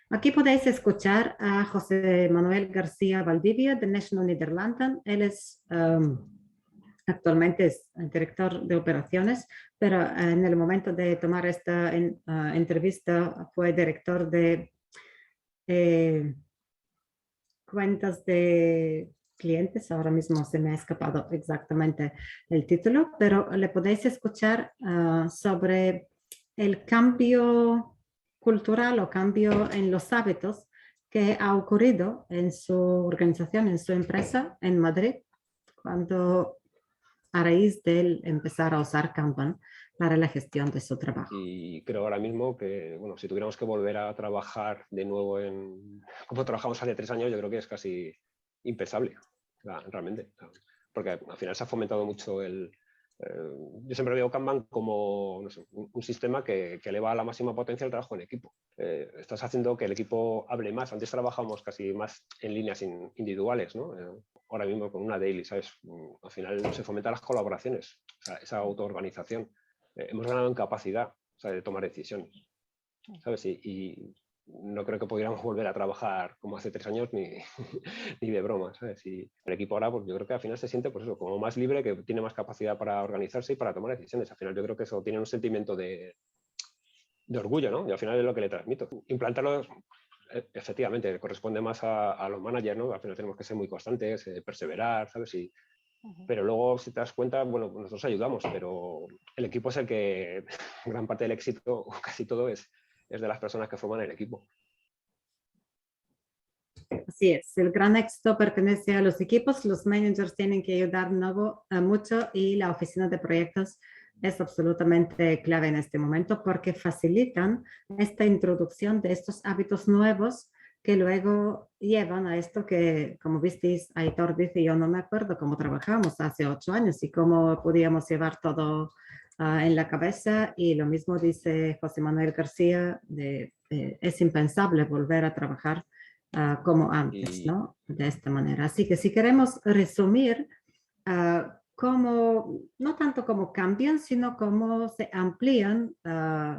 Aquí podéis escuchar a José Manuel García Valdivia de National Nederlanden. Él es actualmente es director de operaciones, pero en el momento de tomar esta entrevista fue director de cuentas de clientes. Ahora mismo se me ha escapado exactamente el título, pero le podéis escuchar sobre el cambio cultural o cambio en los hábitos que ha ocurrido en su organización, en su empresa en Madrid, cuando a raíz de empezar a usar Kanban para la gestión de su trabajo. Y creo ahora mismo que, bueno, si tuviéramos que volver a trabajar de nuevo como trabajamos hace 3 años, yo creo que es casi impensable, realmente. Porque al final se ha fomentado mucho yo siempre veo Kanban como, no sé, un sistema que eleva a la máxima potencia el trabajo en equipo. Estás haciendo que el equipo hable más. Antes trabajábamos casi más en líneas individuales, ¿no? Ahora mismo con una daily, ¿sabes? Al final se fomentan las colaboraciones, o sea, esa autoorganización. Hemos ganado en capacidad, o sea, de tomar decisiones, ¿sabes? Y no creo que pudiéramos volver a trabajar como hace 3 años ni de broma, ¿sabes? Y el equipo ahora, pues yo creo que al final se siente, pues eso, como más libre, que tiene más capacidad para organizarse y para tomar decisiones. Al final yo creo que eso tiene un sentimiento de orgullo, ¿no? Y al final es lo que le transmito. Implantarlo, efectivamente, corresponde más a los managers, ¿no? Al final tenemos que ser muy constantes, perseverar, ¿sabes? Pero luego, si te das cuenta, bueno, nosotros ayudamos, pero el equipo es el que, gran parte del éxito, o casi todo, es de las personas que forman el equipo. Así es, el gran éxito pertenece a los equipos, los managers tienen que ayudar mucho, y la oficina de proyectos es absolutamente clave en este momento porque facilitan esta introducción de estos hábitos nuevos que luego llevan a esto que, como visteis, Aitor dice, yo no me acuerdo cómo trabajamos hace 8 años y cómo podíamos llevar todo en la cabeza, y lo mismo dice José Manuel García, es impensable volver a trabajar como antes, ¿no? De esta manera. Así que si queremos resumir no tanto cómo cambian, sino cómo se amplían,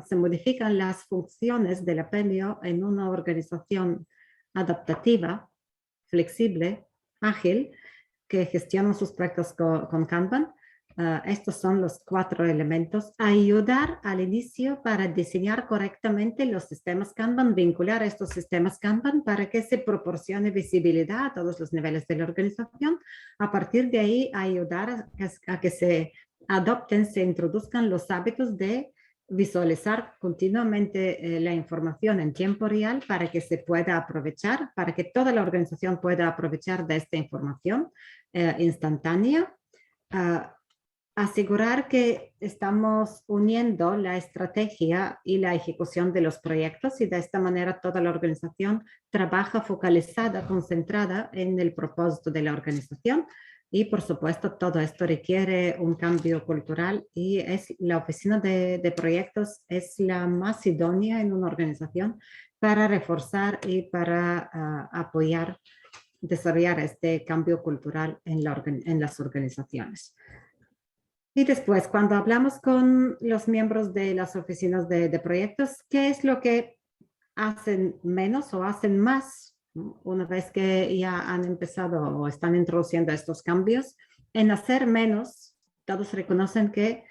se modifican las funciones de la PMO en una organización adaptativa, flexible, ágil, que gestiona sus proyectos con Kanban. Estos son los 4 elementos. Ayudar al inicio para diseñar correctamente los sistemas Kanban, vincular estos sistemas Kanban para que se proporcione visibilidad a todos los niveles de la organización. A partir de ahí, ayudar a que se adopten, se introduzcan los hábitos de visualizar continuamente la información en tiempo real para que se pueda aprovechar, para que toda la organización pueda aprovechar de esta información instantánea. Asegurar que estamos uniendo la estrategia y la ejecución de los proyectos, y de esta manera toda la organización trabaja focalizada, concentrada en el propósito de la organización. Y por supuesto todo esto requiere un cambio cultural, y la oficina de proyectos es la más idónea en una organización para reforzar y para apoyar desarrollar este cambio cultural en las organizaciones. Y después, cuando hablamos con los miembros de las oficinas de proyectos, ¿qué es lo que hacen menos o hacen más una vez que ya han empezado o están introduciendo estos cambios? En hacer menos, todos reconocen que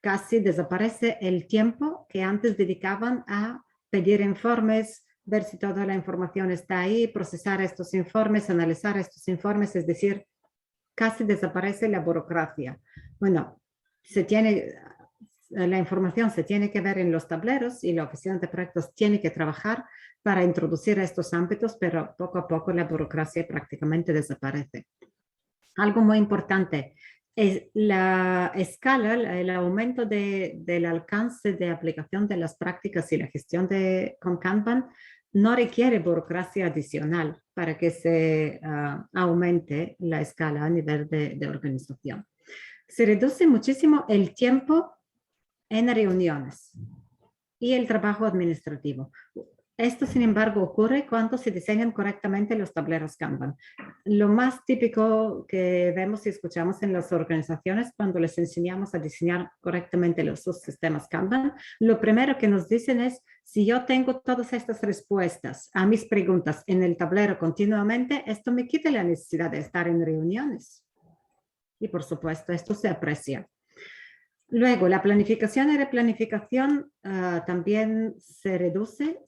casi desaparece el tiempo que antes dedicaban a pedir informes, ver si toda la información está ahí, procesar estos informes, analizar estos informes, es decir, casi desaparece la burocracia. Bueno, la información se tiene que ver en los tableros y la oficina de proyectos tiene que trabajar para introducir estos ámbitos, pero poco a poco la burocracia prácticamente desaparece. Algo muy importante es la escala, el aumento del alcance de aplicación de las prácticas y la gestión con Kanban no requiere burocracia adicional para que se aumente la escala a nivel de organización. Se reduce muchísimo el tiempo en reuniones y el trabajo administrativo. Esto, sin embargo, ocurre cuando se diseñan correctamente los tableros Kanban. Lo más típico que vemos y escuchamos en las organizaciones cuando les enseñamos a diseñar correctamente los sistemas Kanban, lo primero que nos dicen es, si yo tengo todas estas respuestas a mis preguntas en el tablero continuamente, esto me quita la necesidad de estar en reuniones. Y por supuesto, esto se aprecia. Luego, la planificación y replanificación también se reduce,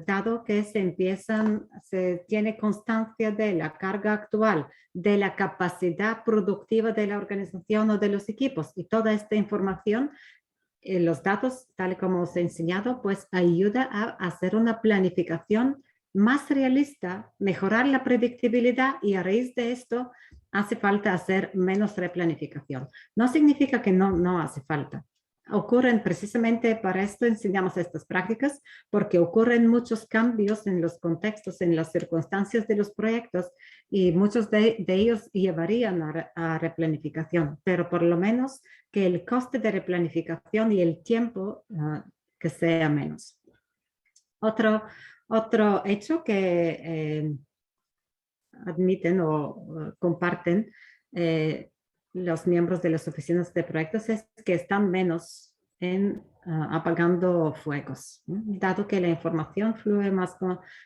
dado que se tiene constancia de la carga actual, de la capacidad productiva de la organización o de los equipos. Y toda esta información, los datos, tal y como os he enseñado, pues ayuda a hacer una planificación más realista, mejorar la predictibilidad y a raíz de esto hace falta hacer menos replanificación. No significa que no hace falta. Ocurren precisamente para esto enseñamos estas prácticas porque ocurren muchos cambios en los contextos, en las circunstancias de los proyectos y muchos de ellos llevarían a replanificación, pero por lo menos que el coste de replanificación y el tiempo que sea menos. Otro hecho que admiten o comparten los miembros de las oficinas de proyectos es que están menos apagando fuegos, ¿no? Dado que la información fluye más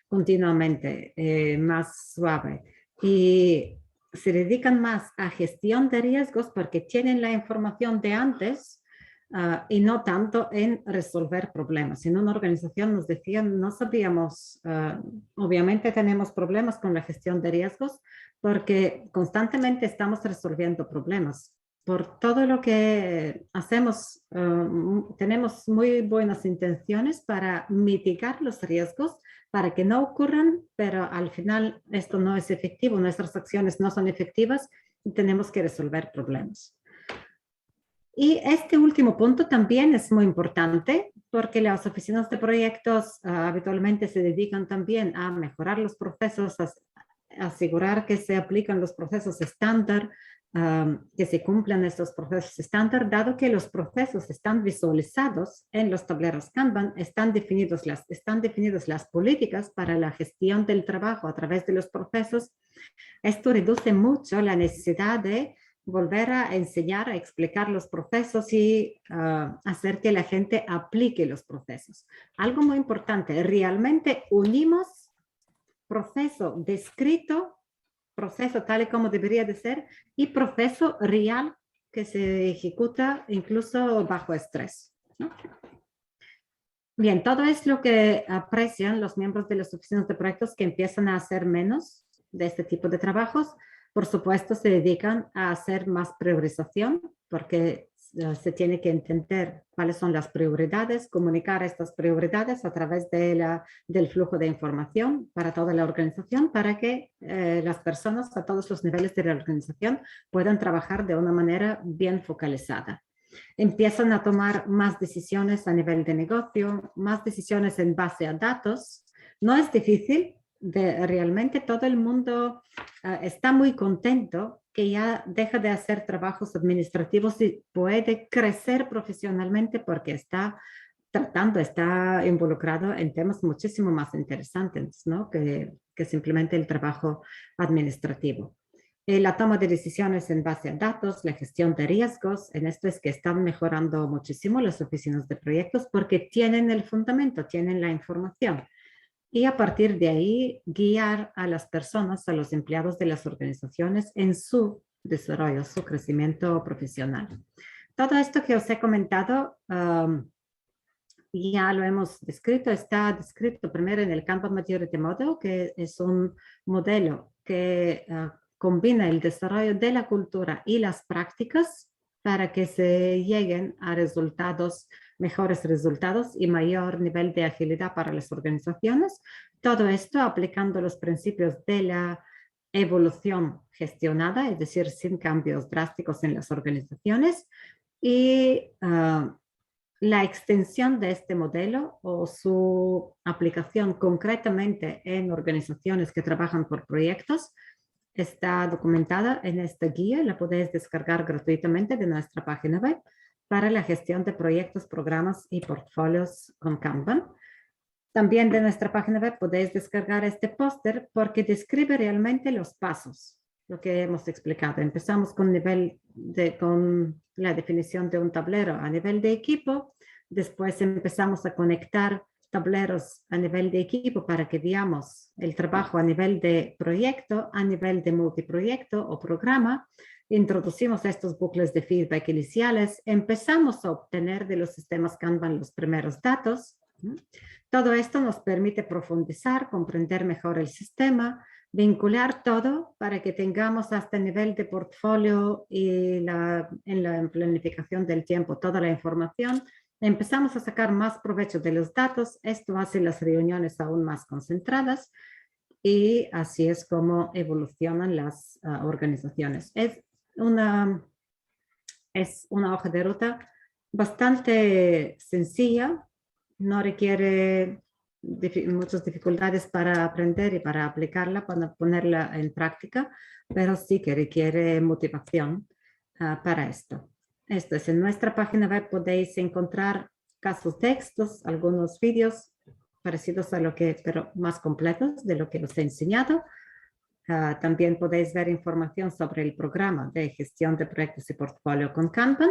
continuamente, más suave y se dedican más a gestión de riesgos porque tienen la información de antes y no tanto en resolver problemas. En una organización nos decían, no sabíamos, obviamente tenemos problemas con la gestión de riesgos porque constantemente estamos resolviendo problemas. Por todo lo que hacemos, tenemos muy buenas intenciones para mitigar los riesgos, para que no ocurran, pero al final esto no es efectivo, nuestras acciones no son efectivas y tenemos que resolver problemas. Y este último punto también es muy importante porque las oficinas de proyectos habitualmente se dedican también a mejorar los procesos, a asegurar que se aplican los procesos estándar, que se cumplan estos procesos estándar, dado que los procesos están visualizados en los tableros Kanban, están definidas las políticas para la gestión del trabajo a través de los procesos. Esto reduce mucho la necesidad de volver a enseñar, a explicar los procesos y hacer que la gente aplique los procesos. Algo muy importante, realmente unimos proceso descrito, proceso tal y como debería de ser, y proceso real que se ejecuta incluso bajo estrés, ¿no? Bien, todo es lo que aprecian los miembros de las oficinas de proyectos que empiezan a hacer menos de este tipo de trabajos. Por supuesto, se dedican a hacer más priorización porque se tiene que entender cuáles son las prioridades, comunicar estas prioridades a través del flujo de información para toda la organización para que las personas a todos los niveles de la organización puedan trabajar de una manera bien focalizada. Empiezan a tomar más decisiones a nivel de negocio, más decisiones en base a datos. No es difícil. Realmente todo el mundo está muy contento que ya deja de hacer trabajos administrativos y puede crecer profesionalmente porque está tratando, está involucrado en temas muchísimo más interesantes, ¿no? que simplemente el trabajo administrativo. La toma de decisiones en base a datos, la gestión de riesgos, en esto es que están mejorando muchísimo las oficinas de proyectos porque tienen el fundamento, tienen la información. Y a partir de ahí, guiar a las personas, a los empleados de las organizaciones en su desarrollo, su crecimiento profesional. Todo esto que os he comentado, ya lo hemos descrito, está descrito primero en el Kanban Maturity Model, que es un modelo que combina el desarrollo de la cultura y las prácticas para que se lleguen a resultados, mejores resultados y mayor nivel de agilidad para las organizaciones. Todo esto aplicando los principios de la evolución gestionada, es decir, sin cambios drásticos en las organizaciones, y la extensión de este modelo o su aplicación concretamente en organizaciones que trabajan por proyectos está documentada en esta guía. La podéis descargar gratuitamente de nuestra página web para la gestión de proyectos, programas y portfolios con Kanban. También de nuestra página web podéis descargar este póster porque describe realmente los pasos, lo que hemos explicado. Empezamos con la definición de un tablero a nivel de equipo, después empezamos a conectar tableros a nivel de equipo para que veamos el trabajo a nivel de proyecto, a nivel de multiproyecto o programa. Introducimos estos bucles de feedback iniciales, empezamos a obtener de los sistemas Kanban los primeros datos. Todo esto nos permite profundizar, comprender mejor el sistema, vincular todo para que tengamos hasta el nivel de portfolio y en la planificación del tiempo toda la información. Empezamos a sacar más provecho de los datos. Esto hace las reuniones aún más concentradas y así es como evolucionan las organizaciones. Es una hoja de ruta bastante sencilla, no requiere muchas dificultades para aprender y para aplicarla, para ponerla en práctica, pero sí que requiere motivación para esto. Esto es en nuestra página web, podéis encontrar casos textos, algunos vídeos parecidos a pero más completos de lo que os he enseñado. También podéis ver información sobre el programa de gestión de proyectos y portfolio con Kanban.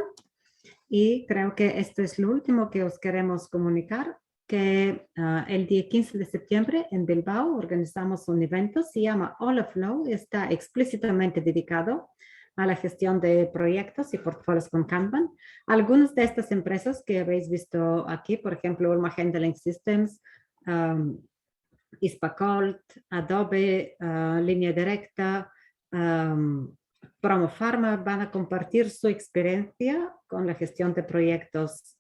Y creo que esto es lo último que os queremos comunicar, que el día 15 de septiembre en Bilbao organizamos un evento, se llama HoloFlow, está explícitamente dedicado a la gestión de proyectos y portfolios con Kanban. Algunas de estas empresas que habéis visto aquí, por ejemplo, Ulma Handling Systems, Ispacolt, Adobe, Línea Directa, Promo Pharma van a compartir su experiencia con la gestión de proyectos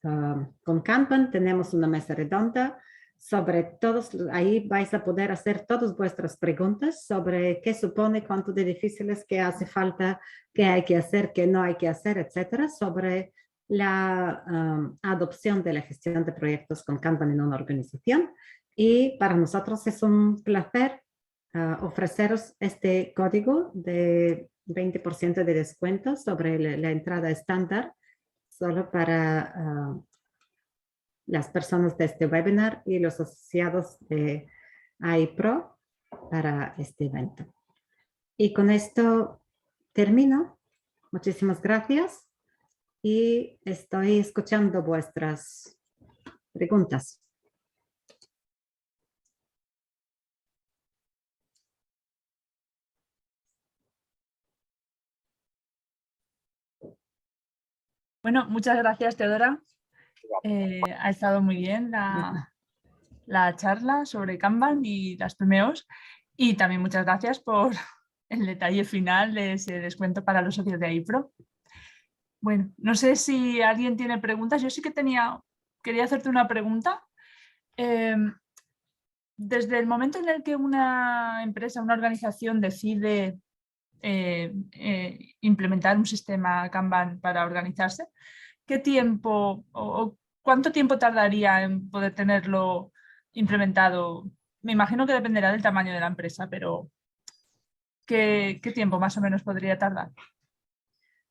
con Kanban. Tenemos una mesa redonda sobre todos, ahí vais a poder hacer todas vuestras preguntas sobre qué supone, cuánto de difícil es, qué hace falta, qué hay que hacer, qué no hay que hacer, etcétera, sobre la adopción de la gestión de proyectos con Kanban en una organización. Y para nosotros es un placer ofreceros este código de 20% de descuento sobre la entrada estándar, solo para las personas de este webinar y los asociados de AIPRO para este evento. Y con esto termino. Muchísimas gracias y estoy escuchando vuestras preguntas. Bueno, muchas gracias, Teodora. Ha estado muy bien la charla sobre Kanban y las PMOs. Y también muchas gracias por el detalle final de ese descuento para los socios de AIPRO. Bueno, no sé si alguien tiene preguntas. Yo sí que quería hacerte una pregunta. Desde el momento en el que una empresa, una organización decide implementar un sistema Kanban para organizarse, ¿qué tiempo o cuánto tiempo tardaría en poder tenerlo implementado? Me imagino que dependerá del tamaño de la empresa, pero ¿qué tiempo más o menos podría tardar?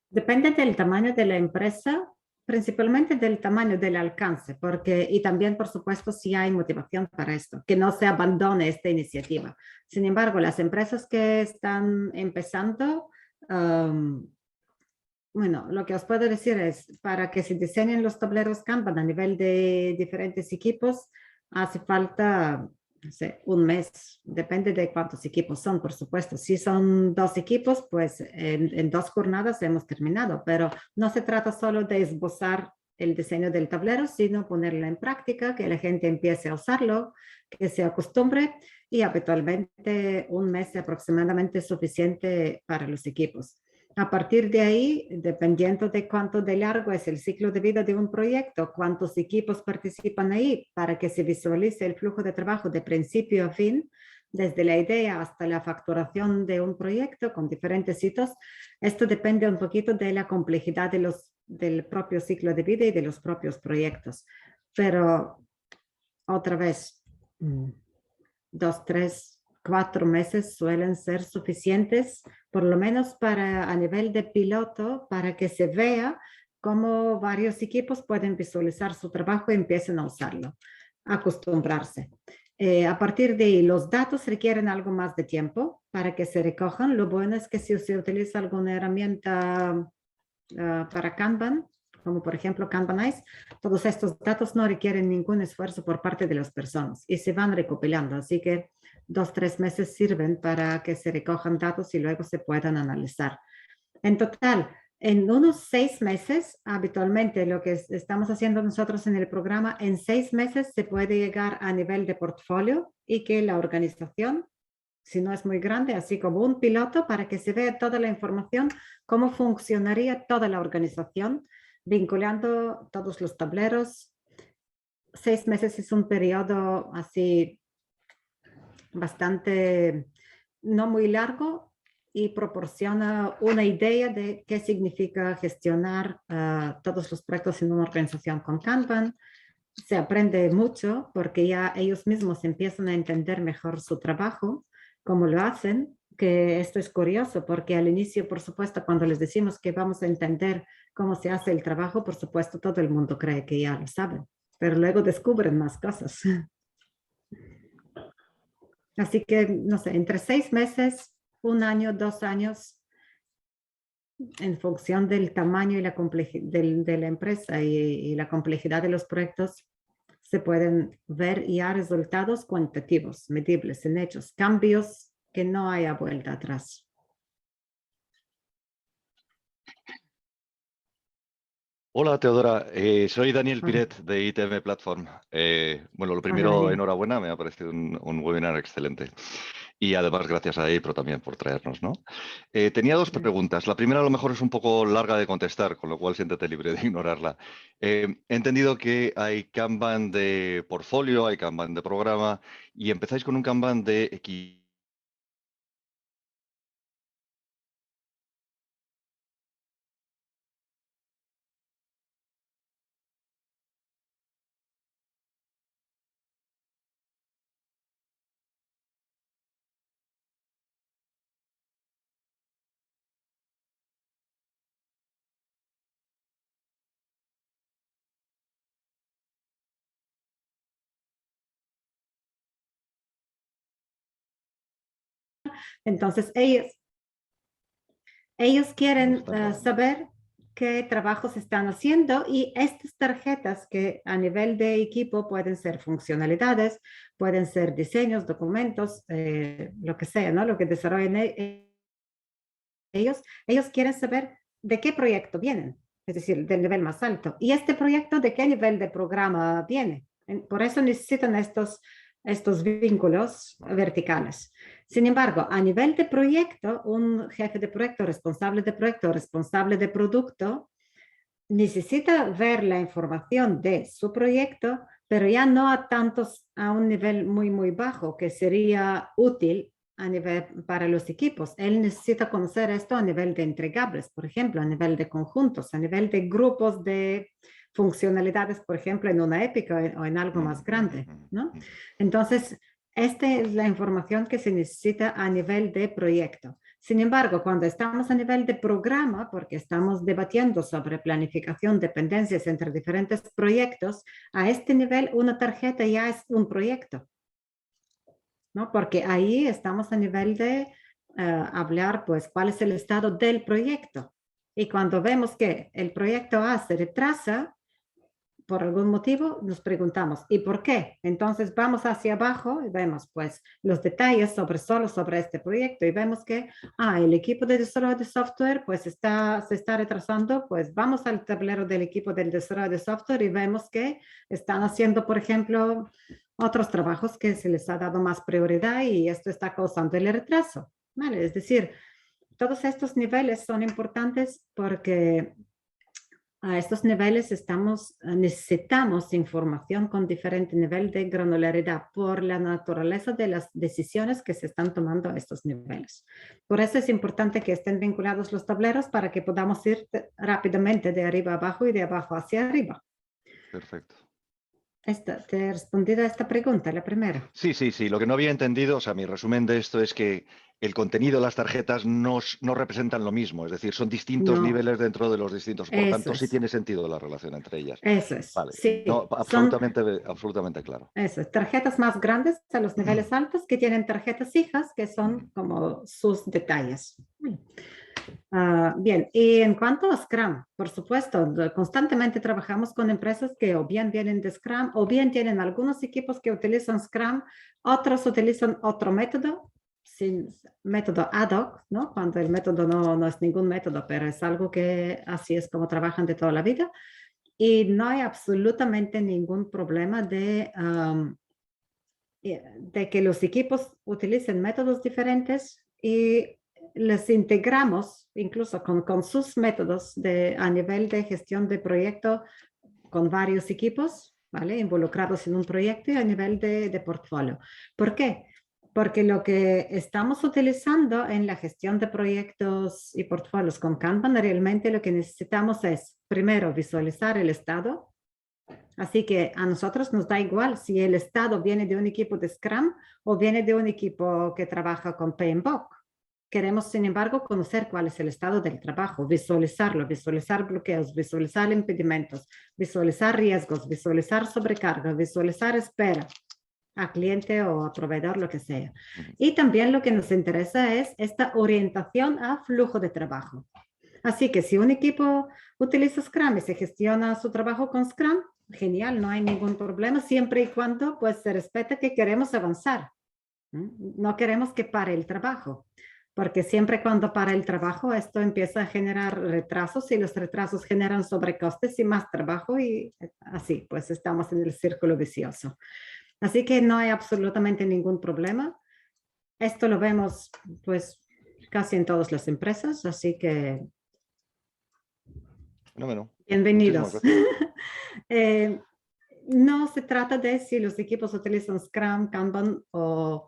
Depende del tamaño de la empresa. principalmente del tamaño, del alcance, porque, y también, por supuesto, si hay motivación para esto, que no se abandone esta iniciativa. Sin embargo, las empresas que están empezando, bueno, lo que os puedo decir es, para que se diseñen los tableros Kanban a nivel de diferentes equipos, hace falta, no sé, un mes, depende de cuántos equipos son, por supuesto. Si son 2 equipos, pues en 2 jornadas hemos terminado, pero no se trata solo de esbozar el diseño del tablero, sino ponerlo en práctica, que la gente empiece a usarlo, que se acostumbre, y habitualmente un mes aproximadamente es suficiente para los equipos. A partir de ahí, dependiendo de cuánto de largo es el ciclo de vida de un proyecto, cuántos equipos participan ahí para que se visualice el flujo de trabajo de principio a fin, desde la idea hasta la facturación de un proyecto con diferentes hitos, esto depende un poquito de la complejidad del propio ciclo de vida y de los propios proyectos. Pero otra vez, 2, 3, 4 meses suelen ser suficientes, por lo menos a nivel de piloto, para que se vea cómo varios equipos pueden visualizar su trabajo y empiecen a usarlo, acostumbrarse. A partir de ahí, los datos requieren algo más de tiempo para que se recojan. Lo bueno es que si se utiliza alguna herramienta para Kanban, como por ejemplo Kanbanize, todos estos datos no requieren ningún esfuerzo por parte de las personas y se van recopilando. Así que 2, 3 meses sirven para que se recojan datos y luego se puedan analizar. En total, en unos 6 meses, habitualmente lo que estamos haciendo nosotros en el programa, en 6 meses se puede llegar a nivel de portfolio y que la organización, si no es muy grande, así como un piloto para que se vea toda la información, cómo funcionaría toda la organización, vinculando todos los tableros. 6 meses es un periodo así bastante no muy largo y proporciona una idea de qué significa gestionar todos los proyectos en una organización con Kanban. Se aprende mucho porque ya ellos mismos empiezan a entender mejor su trabajo, cómo lo hacen, que esto es curioso porque al inicio, por supuesto, cuando les decimos que vamos a entender cómo se hace el trabajo, por supuesto, todo el mundo cree que ya lo saben, pero luego descubren más cosas. Así que, no sé, entre 6 meses, 1 año, 2 años, en función del tamaño y la complejidad de la empresa y la complejidad de los proyectos, se pueden ver ya resultados cuantitativos, medibles en hechos, cambios que no haya vuelta atrás. Hola Teodora, soy Daniel Piret de ITM Platform. Bueno, lo primero, Daniel. enhorabuena, me ha parecido un webinar excelente. Y además, gracias a April también por traernos, ¿no? Tenía 2 preguntas. La primera a lo mejor es un poco larga de contestar, con lo cual siéntete libre de ignorarla. He entendido que hay Kanban de portfolio, hay Kanban de programa, y empezáis con un Kanban de equipo. Entonces, ellos quieren saber qué trabajos están haciendo y estas tarjetas que a nivel de equipo pueden ser funcionalidades, pueden ser diseños, documentos, lo que sea, ¿no? Lo que desarrollen ellos quieren saber de qué proyecto vienen, es decir, del nivel más alto. Y este proyecto, ¿de qué nivel de programa viene? Por eso necesitan estos vínculos verticales. Sin embargo, a nivel de proyecto, un jefe de proyecto, responsable de producto, necesita ver la información de su proyecto, pero ya no a un nivel muy, muy bajo, que sería útil a nivel para los equipos. Él necesita conocer esto a nivel de entregables, por ejemplo, a nivel de conjuntos, a nivel de grupos de funcionalidades, por ejemplo, en una épica o en algo más grande, ¿no? Entonces, esta es la información que se necesita a nivel de proyecto. Sin embargo, cuando estamos a nivel de programa, porque estamos debatiendo sobre planificación, dependencias entre diferentes proyectos, a este nivel una tarjeta ya es un proyecto, ¿no? Porque ahí estamos a nivel de hablar, pues, cuál es el estado del proyecto. Y cuando vemos que el proyecto A se retrasa, por algún motivo, nos preguntamos, ¿y por qué? Entonces vamos hacia abajo y vemos, pues, los detalles solo sobre este proyecto y vemos que, el equipo de desarrollo de software, pues, se está retrasando, pues, vamos al tablero del equipo del desarrollo de software y vemos que están haciendo, por ejemplo, otros trabajos que se les ha dado más prioridad y esto está causando el retraso, ¿vale? Es decir, todos estos niveles son importantes porque a estos niveles necesitamos información con diferente nivel de granularidad por la naturaleza de las decisiones que se están tomando a estos niveles. Por eso es importante que estén vinculados los tableros para que podamos ir rápidamente de arriba a abajo y de abajo hacia arriba. Perfecto. ¿Te he respondido a esta pregunta, la primera? Sí. Lo que no había entendido, o sea, mi resumen de esto es que el contenido de las tarjetas no representan lo mismo, es decir, son distintos niveles dentro de los distintos. Por tanto, sí tiene sentido la relación entre ellas. Eso es. Vale. Sí, no, absolutamente claro. Eso es. Tarjetas más grandes a los niveles altos que tienen tarjetas hijas que son como sus detalles. Bien, y en cuanto a Scrum, por supuesto, constantemente trabajamos con empresas que o bien vienen de Scrum o bien tienen algunos equipos que utilizan Scrum, otros utilizan otro método, sin método ad hoc, ¿no? Cuando el método no es ningún método, pero es algo que así es como trabajan de toda la vida. Y no hay absolutamente ningún problema de que los equipos utilicen métodos diferentes y les integramos incluso con sus métodos a nivel de gestión de proyecto con varios equipos, ¿vale? Involucrados en un proyecto y a nivel de portfolio. ¿Por qué? Porque lo que estamos utilizando en la gestión de proyectos y portfolios con Kanban, realmente lo que necesitamos es, primero, visualizar el estado. Así que a nosotros nos da igual si el estado viene de un equipo de Scrum o viene de un equipo que trabaja con PMBOK. Queremos, sin embargo, conocer cuál es el estado del trabajo, visualizarlo, visualizar bloqueos, visualizar impedimentos, visualizar riesgos, visualizar sobrecarga, visualizar espera a cliente o a proveedor, lo que sea. Y también lo que nos interesa es esta orientación a flujo de trabajo. Así que si un equipo utiliza Scrum y se gestiona su trabajo con Scrum, genial, no hay ningún problema, siempre y cuando pues, se respete que queremos avanzar. No queremos que pare el trabajo, porque siempre cuando para el trabajo esto empieza a generar retrasos y los retrasos generan sobrecostes y más trabajo y así, pues estamos en el círculo vicioso. Así que no hay absolutamente ningún problema. Esto lo vemos pues casi en todas las empresas, así que bienvenidos. No se trata de si los equipos utilizan Scrum, Kanban o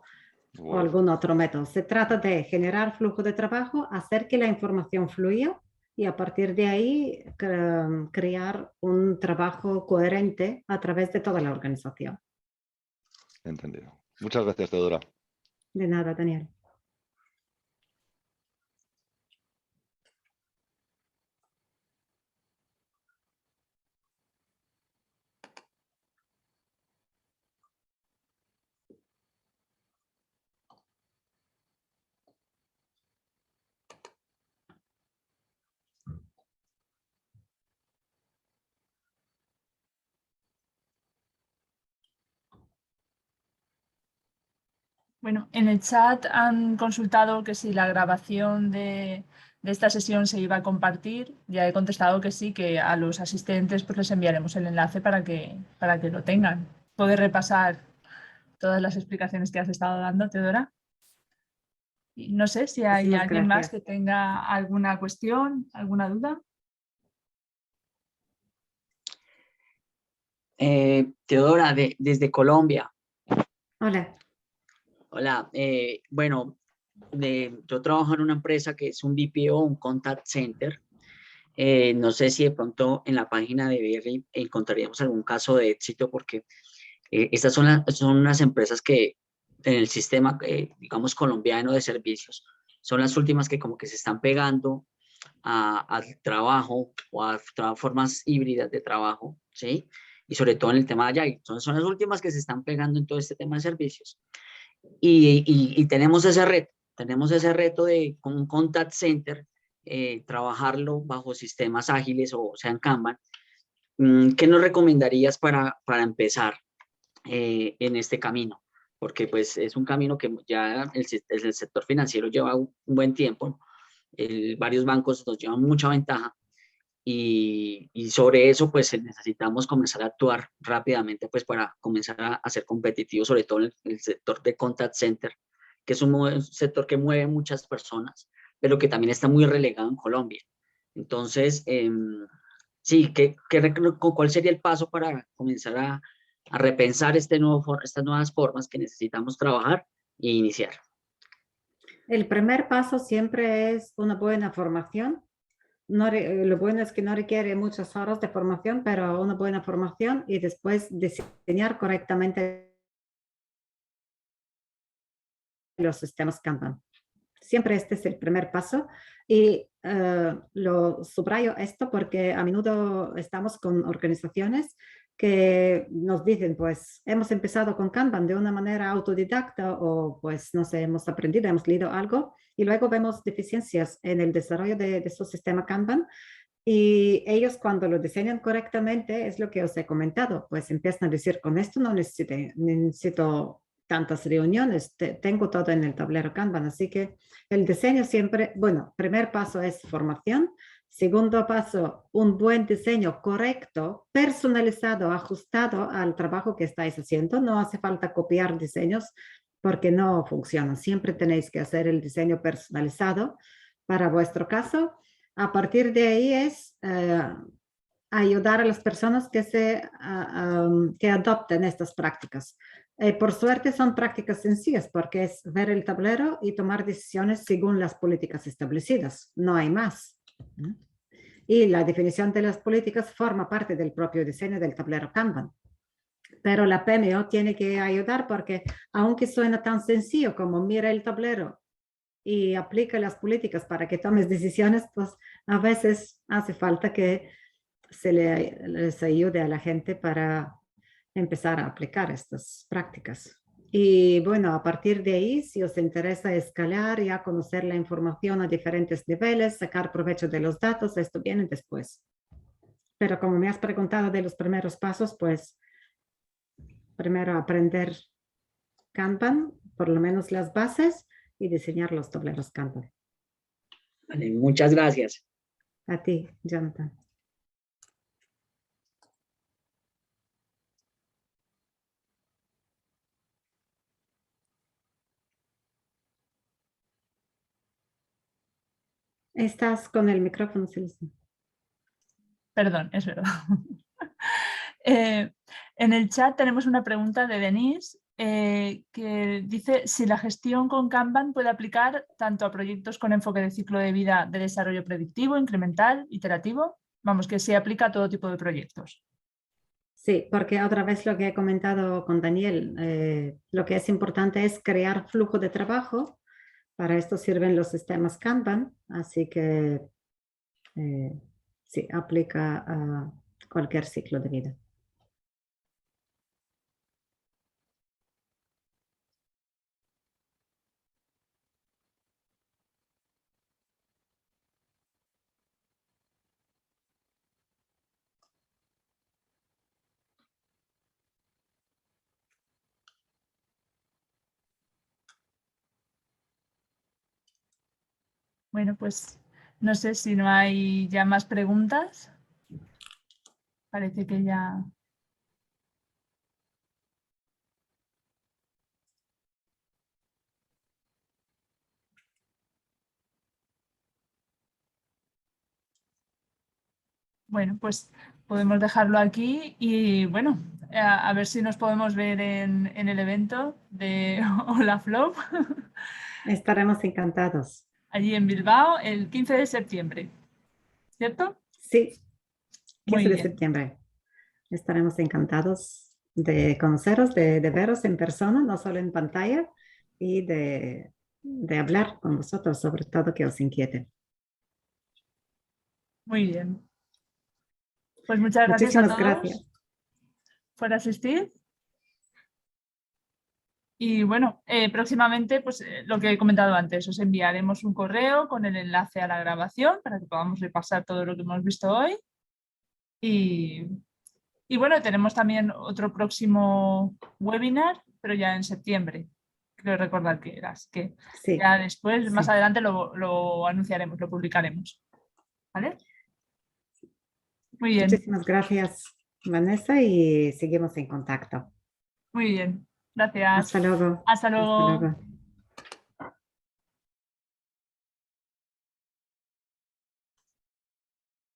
algún otro método. Se trata de generar flujo de trabajo, hacer que la información fluya y a partir de ahí crear un trabajo coherente a través de toda la organización. Entendido. Muchas gracias, Teodora. De nada, Daniel. Bueno, en el chat han consultado que si la grabación de esta sesión se iba a compartir. Ya he contestado que sí, que a los asistentes pues les enviaremos el enlace para que lo tengan. ¿Puedes repasar todas las explicaciones que has estado dando, Teodora? Y no sé si hay alguien más que tenga alguna cuestión, alguna duda. Teodora, desde Colombia. Hola. Hola, bueno, yo trabajo en una empresa que es un BPO, un contact center. No sé si de pronto en la página de Berry encontraríamos algún caso de éxito porque estas son unas empresas que en el sistema, digamos, colombiano de servicios son las últimas que como que se están pegando al trabajo o a formas híbridas de trabajo, ¿sí? Y sobre todo en el tema de Agile. Entonces son las últimas que se están pegando en todo este tema de servicios. Y tenemos ese reto de con un contact center, trabajarlo bajo sistemas ágiles o sea en Kanban. ¿Qué nos recomendarías para empezar en este camino? Porque pues es un camino que ya el sector financiero lleva un buen tiempo. Varios bancos nos llevan mucha ventaja y sobre eso pues necesitamos comenzar a actuar rápidamente pues para comenzar a ser competitivos, sobre todo en el sector de contact center, que es un sector que mueve muchas personas, pero que también está muy relegado en Colombia. Entonces, sí, ¿cuál sería el paso para comenzar a repensar estas nuevas formas que necesitamos trabajar e iniciar? El primer paso siempre es una buena formación. Lo bueno es que no requiere muchas horas de formación, pero una buena formación y después diseñar correctamente los sistemas Kanban. Siempre este es el primer paso y lo subrayo esto porque a menudo estamos con organizaciones que nos dicen, pues hemos empezado con Kanban de una manera autodidacta o pues no sé, hemos aprendido, hemos leído algo y luego vemos deficiencias en el desarrollo de su sistema Kanban y ellos cuando lo diseñan correctamente es lo que os he comentado, pues empiezan a decir, con esto no necesito tantas reuniones, tengo todo en el tablero Kanban, así que el diseño siempre, bueno, primer paso es formación, segundo paso, un buen diseño correcto, personalizado, ajustado al trabajo que estáis haciendo, no hace falta copiar diseños porque no funcionan, siempre tenéis que hacer el diseño personalizado para vuestro caso. A partir de ahí es ayudar a las personas que adopten estas prácticas. Por suerte son prácticas sencillas porque es ver el tablero y tomar decisiones según las políticas establecidas. No hay más. Y la definición de las políticas forma parte del propio diseño del tablero Kanban. Pero la PMO tiene que ayudar porque aunque suena tan sencillo como mira el tablero y aplica las políticas para que tomes decisiones, pues a veces hace falta que les ayude a la gente para empezar a aplicar estas prácticas. Y bueno, a partir de ahí, si os interesa escalar y a conocer la información a diferentes niveles, sacar provecho de los datos, esto viene después. Pero como me has preguntado de los primeros pasos, pues primero aprender Kanban, por lo menos las bases, y diseñar los tableros Kanban. Vale, muchas gracias. A ti, Jonathan. Estás con el micrófono, Celeste. Perdón, es verdad. En el chat tenemos una pregunta de Denise que dice si la gestión con Kanban puede aplicar tanto a proyectos con enfoque de ciclo de vida de desarrollo predictivo, incremental, iterativo. Vamos, que se aplica a todo tipo de proyectos. Sí, porque otra vez lo que he comentado con Daniel, lo que es importante es crear flujo de trabajo. Para esto sirven los sistemas Kanban, así que sí, aplica a cualquier ciclo de vida. Bueno, pues no sé si no hay ya más preguntas. Parece que ya... Bueno, pues podemos dejarlo aquí y bueno, a ver si nos podemos ver en el evento de Olaflow. Estaremos encantados. Allí en Bilbao el 15 de septiembre, ¿cierto? Sí, 15 Muy de bien. septiembre. Estaremos encantados de conoceros, de veros en persona, no solo en pantalla, y de de hablar con vosotros, sobre todo que os inquiete. Muy bien. Pues muchas gracias a Muchísimas todos gracias. por asistir. Y bueno, próximamente, pues lo que he comentado antes, os enviaremos un correo con el enlace a la grabación para que podamos repasar todo lo que hemos visto hoy. Y bueno, tenemos también otro próximo webinar, pero ya en septiembre. Creo recordar que era, así que Sí, ya después, más sí. adelante lo anunciaremos, lo publicaremos. ¿Vale? Muy bien, Muchísimas gracias, Vanessa, y seguimos en contacto. muy bien. Gracias. Hasta luego. Hasta luego. Hasta luego.